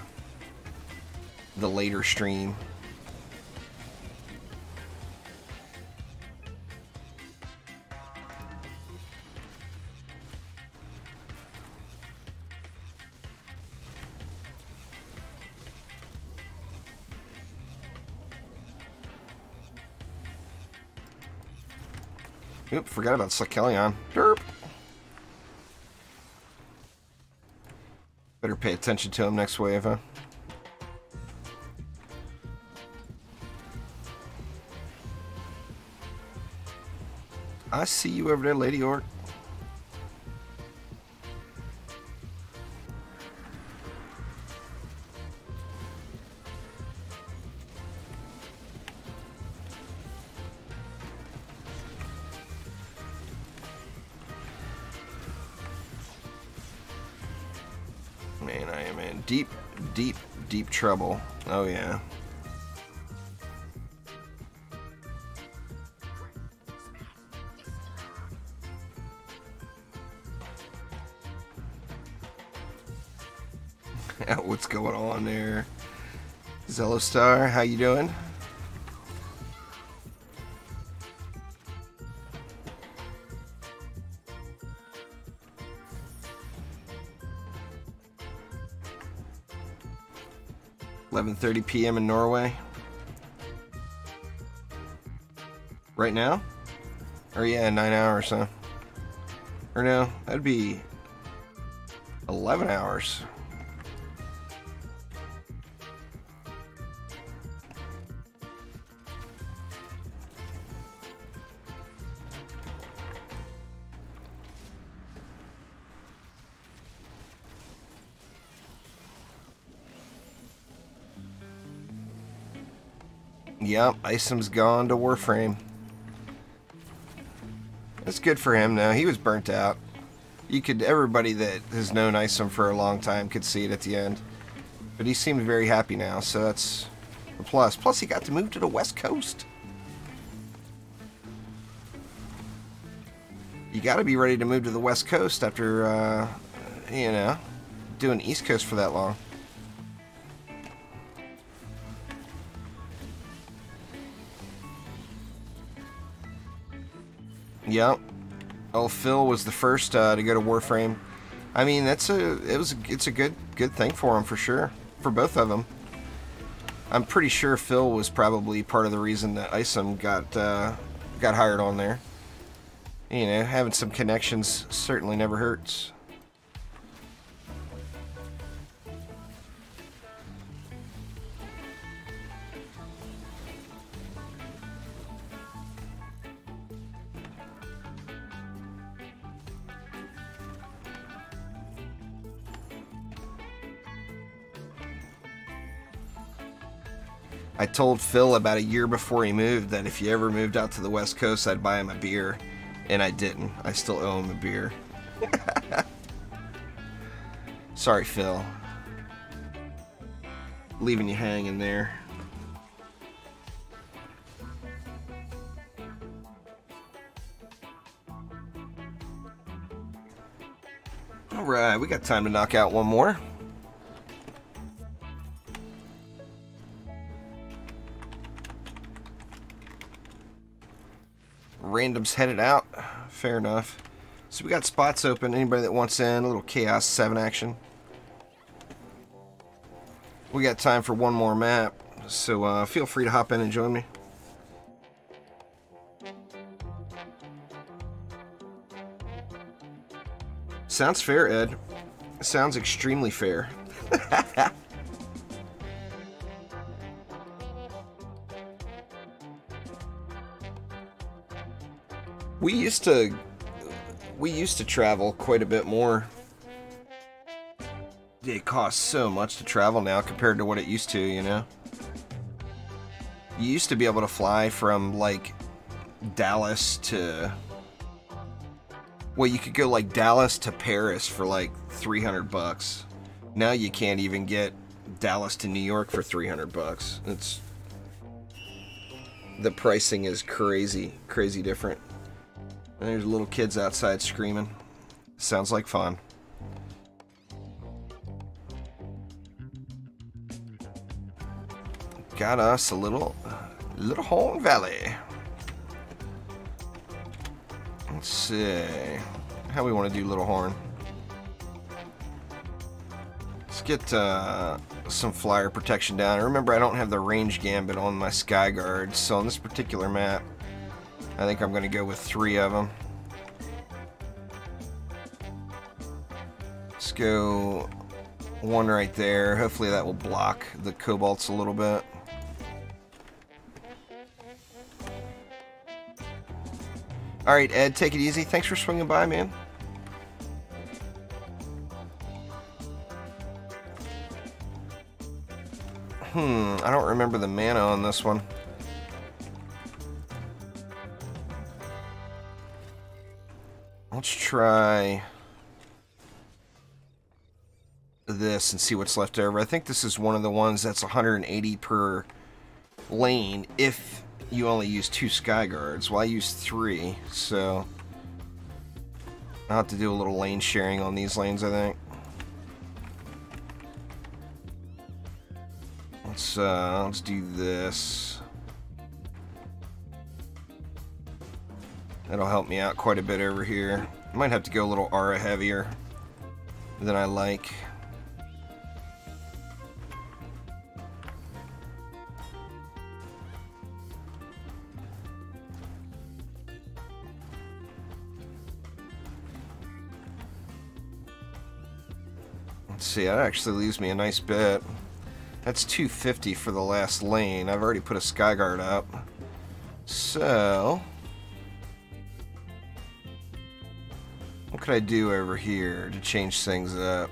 later stream. Oop, forgot about Kellyanne. Derp. Better pay attention to him next wave, huh? I see you over there, Lady Orc. Man, I am in deep, deep, deep trouble. Oh, yeah. What's going on there? Zellostar, how you doing? $11:30 p.m. in Norway. Right now? Or yeah, 9 hours, huh? Or no, that'd be 11 hours. Yep, Isom's gone to Warframe. That's good for him now. He was burnt out. Everybody that has known Isom for a long time could see it at the end. But he seemed very happy now, so that's a plus. Plus, he got to move to the West Coast. You got to be ready to move to the West Coast after, you know, doing East Coast for that long. Yep. Oh, Phil was the first to go to Warframe. I mean, it's a good thing for him for sure, for both of them. I'm pretty sure Phil was probably part of the reason that Isom got hired on there. You know, having some connections certainly never hurts. I told Phil about a year before he moved that if he ever moved out to the West Coast, I'd buy him a beer. And I didn't. I still owe him a beer. Sorry, Phil. Leaving you hanging there. Alright, we got time to knock out one more. Random's headed out. Fair enough. So we got spots open. Anybody that wants in, a little Chaos 7 action. We got time for one more map, so feel free to hop in and join me. Sounds fair, Ed. Sounds extremely fair. We used to travel quite a bit more. It costs so much to travel now compared to what it used to, you know? You used to be able to fly from, like, Dallas to... Well, you could go, like, Dallas to Paris for, like, 300 bucks. Now you can't even get Dallas to New York for 300 bucks. It's... The pricing is crazy different. And there's little kids outside screaming. Sounds like fun. Got us a little Horn Valley. Let's see how we want to do Little Horn. Let's get some flyer protection down. Remember, I don't have the range gambit on my Sky Guards, so on this particular map, I think I'm going to go with 3 of them. Let's go one right there. Hopefully that will block the Cobalts a little bit. Alright, Ed, take it easy. Thanks for swinging by, man. I don't remember the mana on this one. Let's try this and see what's left over. I think this is one of the ones that's 180 per lane if you only use 2 Sky Guards. Well, I use 3, so I'll have to do a little lane sharing on these lanes, I think. Let's do this. That'll help me out quite a bit over here. I might have to go a little aura heavier than I like. Let's see, that actually leaves me a nice bit. That's 250 for the last lane. I've already put a Skyguard up. So what could I do over here to change things up?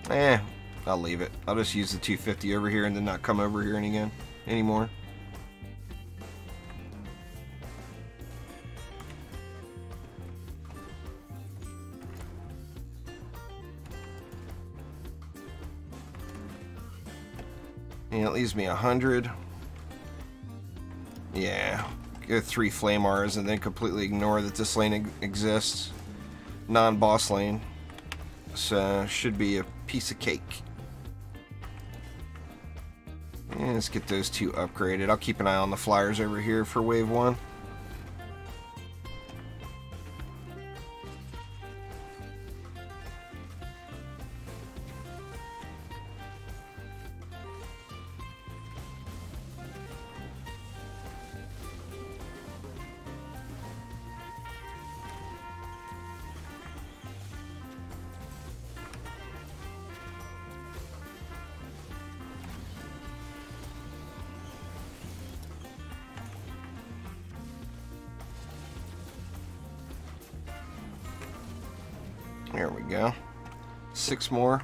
I'll leave it. I'll just use the 250 over here and then not come over here anymore. And it leaves me 100. Yeah. Go 3 Flame Auras and then completely ignore that this lane exists. Non-boss lane. So should be a piece of cake. And let's get those two upgraded. I'll keep an eye on the flyers over here for wave 1. There we go. 6 more. I'm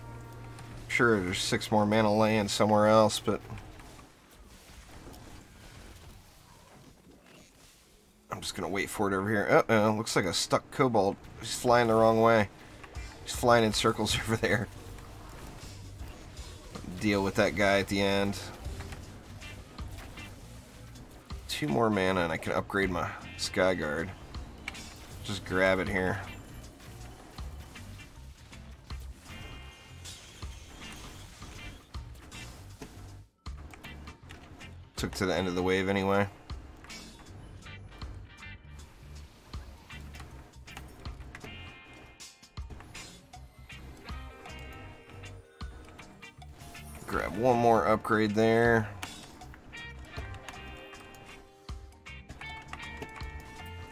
sure there's 6 more mana laying somewhere else, but I'm just gonna wait for it over here. Uh-oh, looks like a stuck kobold. He's flying the wrong way. He's flying in circles over there. Deal with that guy at the end. 2 more mana and I can upgrade my Skyguard. Just grab it here. Took to the end of the wave anyway. Grab one more upgrade there.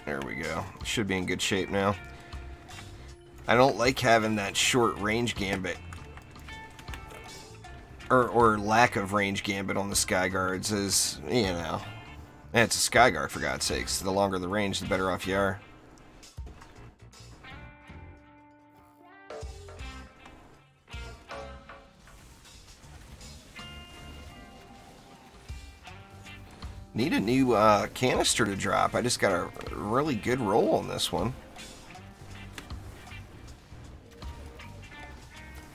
There we go. Should be in good shape now. I don't like having that short range gambit. Or lack of range gambit on the Skyguards is, you know, it's a Skyguard for God's sakes. The longer the range, the better off you are. Need a new canister to drop. I just got a really good roll on this one.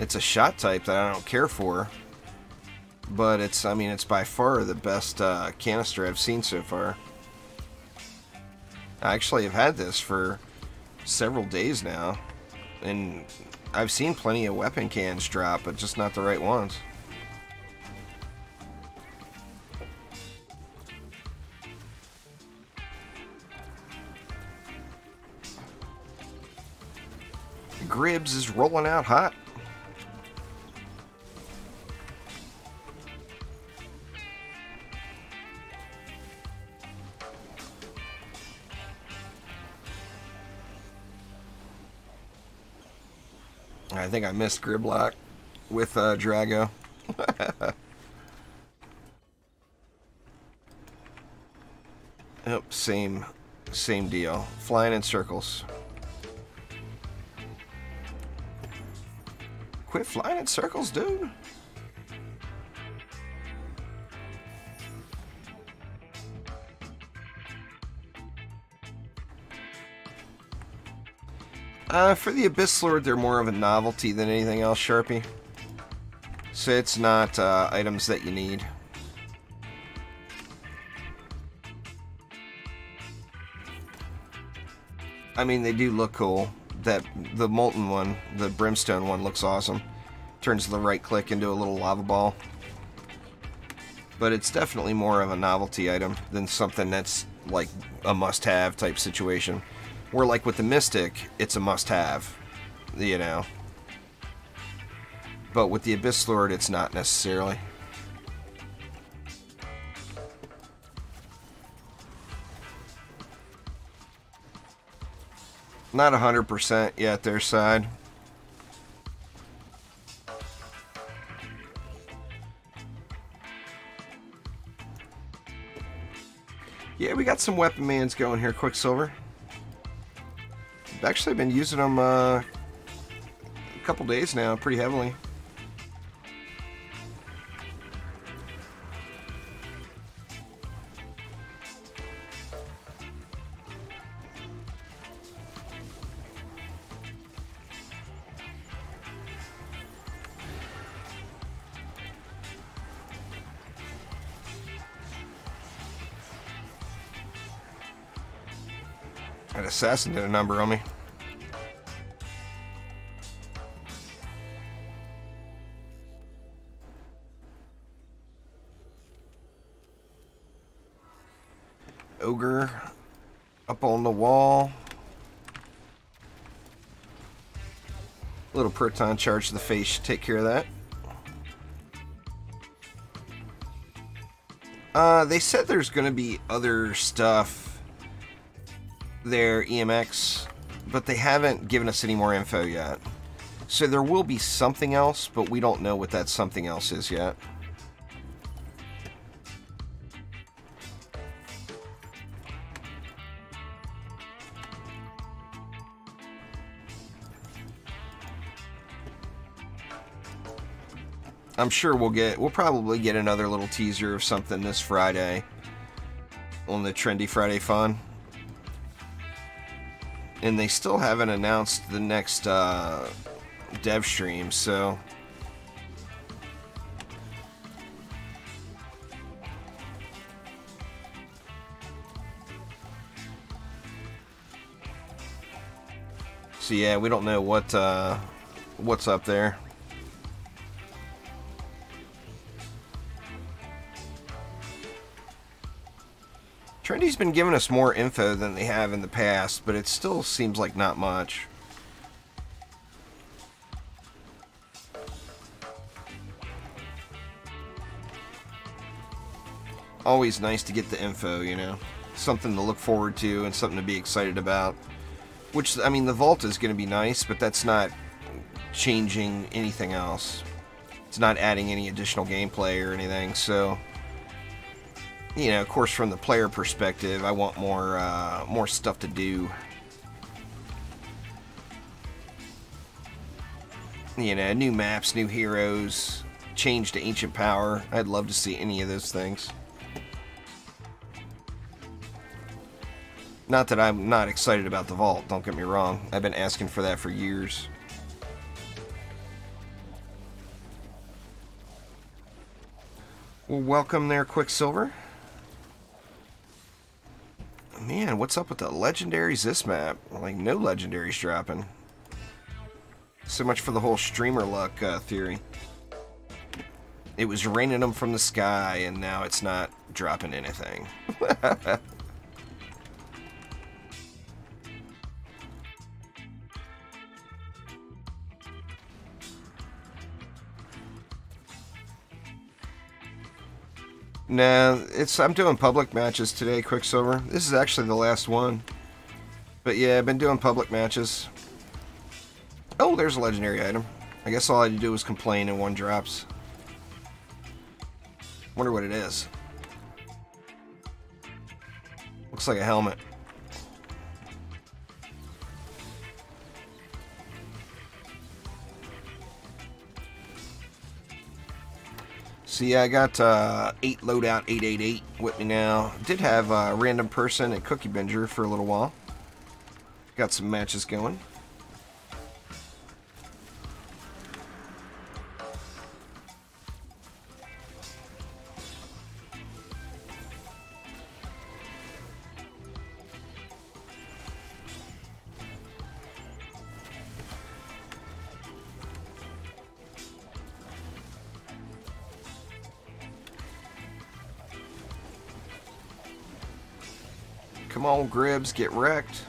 It's a shot type that I don't care for. But it's, I mean, it's by far the best canister I've seen so far. I actually have had this for several days now. And I've seen plenty of weapon cans drop, but just not the right ones. Gribbs is rolling out hot. I think I missed Griblock with Drago. Yep, same deal. Flying in circles. Quit flying in circles, dude. For the Abyss Lord, they're more of a novelty than anything else, Sharpie. So it's not items that you need. I mean, they do look cool. The Molten one, the Brimstone one, looks awesome. Turns the right click into a little lava ball. But it's definitely more of a novelty item than something that's like a must-have type situation. Where, like with the Mystic, it's a must-have, you know. But with the Abyss Lord, it's not necessarily. Not 100% yet, their side. Yeah, we got some weapon mans going here, Quicksilver. I've actually been using them a couple days now, pretty heavily. That assassin did a number on me. ogre up on the wall. A little proton charge to the face should take care of that. They said there's going to be other stuff there, EMX, but they haven't given us any more info yet. So there will be something else, but we don't know what that something else is yet. I'm sure we'll probably get another little teaser of something this Friday on the Trendy Friday Fun. And they still haven't announced the next dev stream, so yeah, we don't know what's up there. Trendy's been giving us more info than they have in the past, but it still seems like not much. Always nice to get the info, you know. Something to look forward to and something to be excited about. Which, I mean, the vault is going to be nice, but that's not changing anything else. It's not adding any additional gameplay or anything, so... You know, of course, from the player perspective, I want more stuff to do. You know, new maps, new heroes, change to ancient power. I'd love to see any of those things. Not that I'm not excited about the vault, don't get me wrong. I've been asking for that for years. Well, welcome there, Quicksilver. Man, what's up with the legendaries this map? Like, no legendaries dropping. So much for the whole streamer luck theory. It was raining them from the sky, and now it's not dropping anything. Nah, I'm doing public matches today, Quicksilver. This is actually the last one. But yeah, I've been doing public matches. Oh, there's a legendary item. I guess all I had to do was complain and one drops. Wonder what it is. Looks like a helmet. So yeah, I got 8 loadout 888 with me now. Did have a random person at Cookie Binger for a little while. Got some matches going. Come on, Gribbs, get wrecked.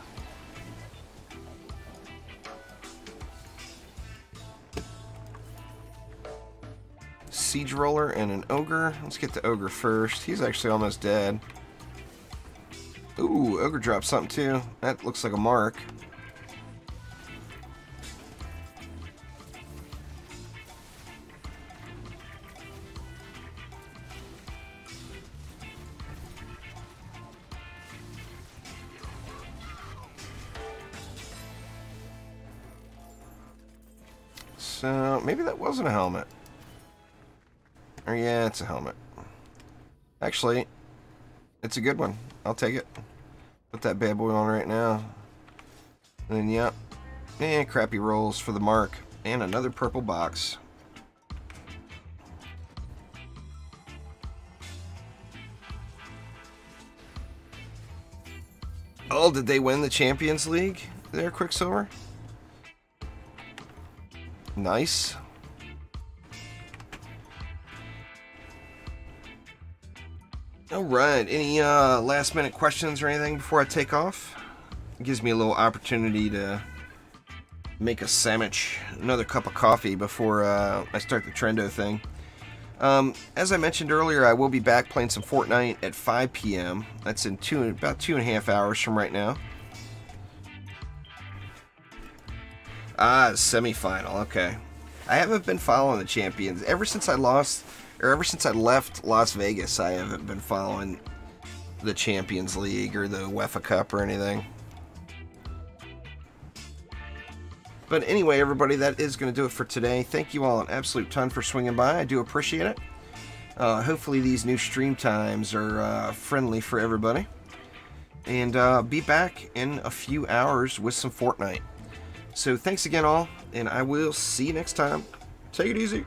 Siege Roller and an Ogre. Let's get the Ogre first. He's actually almost dead. Ooh, Ogre dropped something too. That looks like a mark. So, maybe that wasn't a helmet. Or yeah, it's a helmet. Actually, it's a good one. I'll take it. Put that bad boy on right now. And then, yep. And crappy rolls for the mark. And another purple box. Oh, did they win the Champions League there, Quicksilver? Nice. Alright, any last minute questions or anything before I take off? It gives me a little opportunity to make a sandwich, another cup of coffee before I start the Trendo thing. As I mentioned earlier, I will be back playing some Fortnite at 5 p.m. That's in about 2.5 hours from right now. Ah, semi-final, okay. I haven't been following the champions. Ever since I left Las Vegas, I haven't been following the Champions League or the UEFA Cup or anything. But anyway, everybody, that is going to do it for today. Thank you all an absolute ton for swinging by. I do appreciate it. Hopefully these new stream times are friendly for everybody. And be back in a few hours with some Fortnite. So thanks again all, and I will see you next time. Take it easy.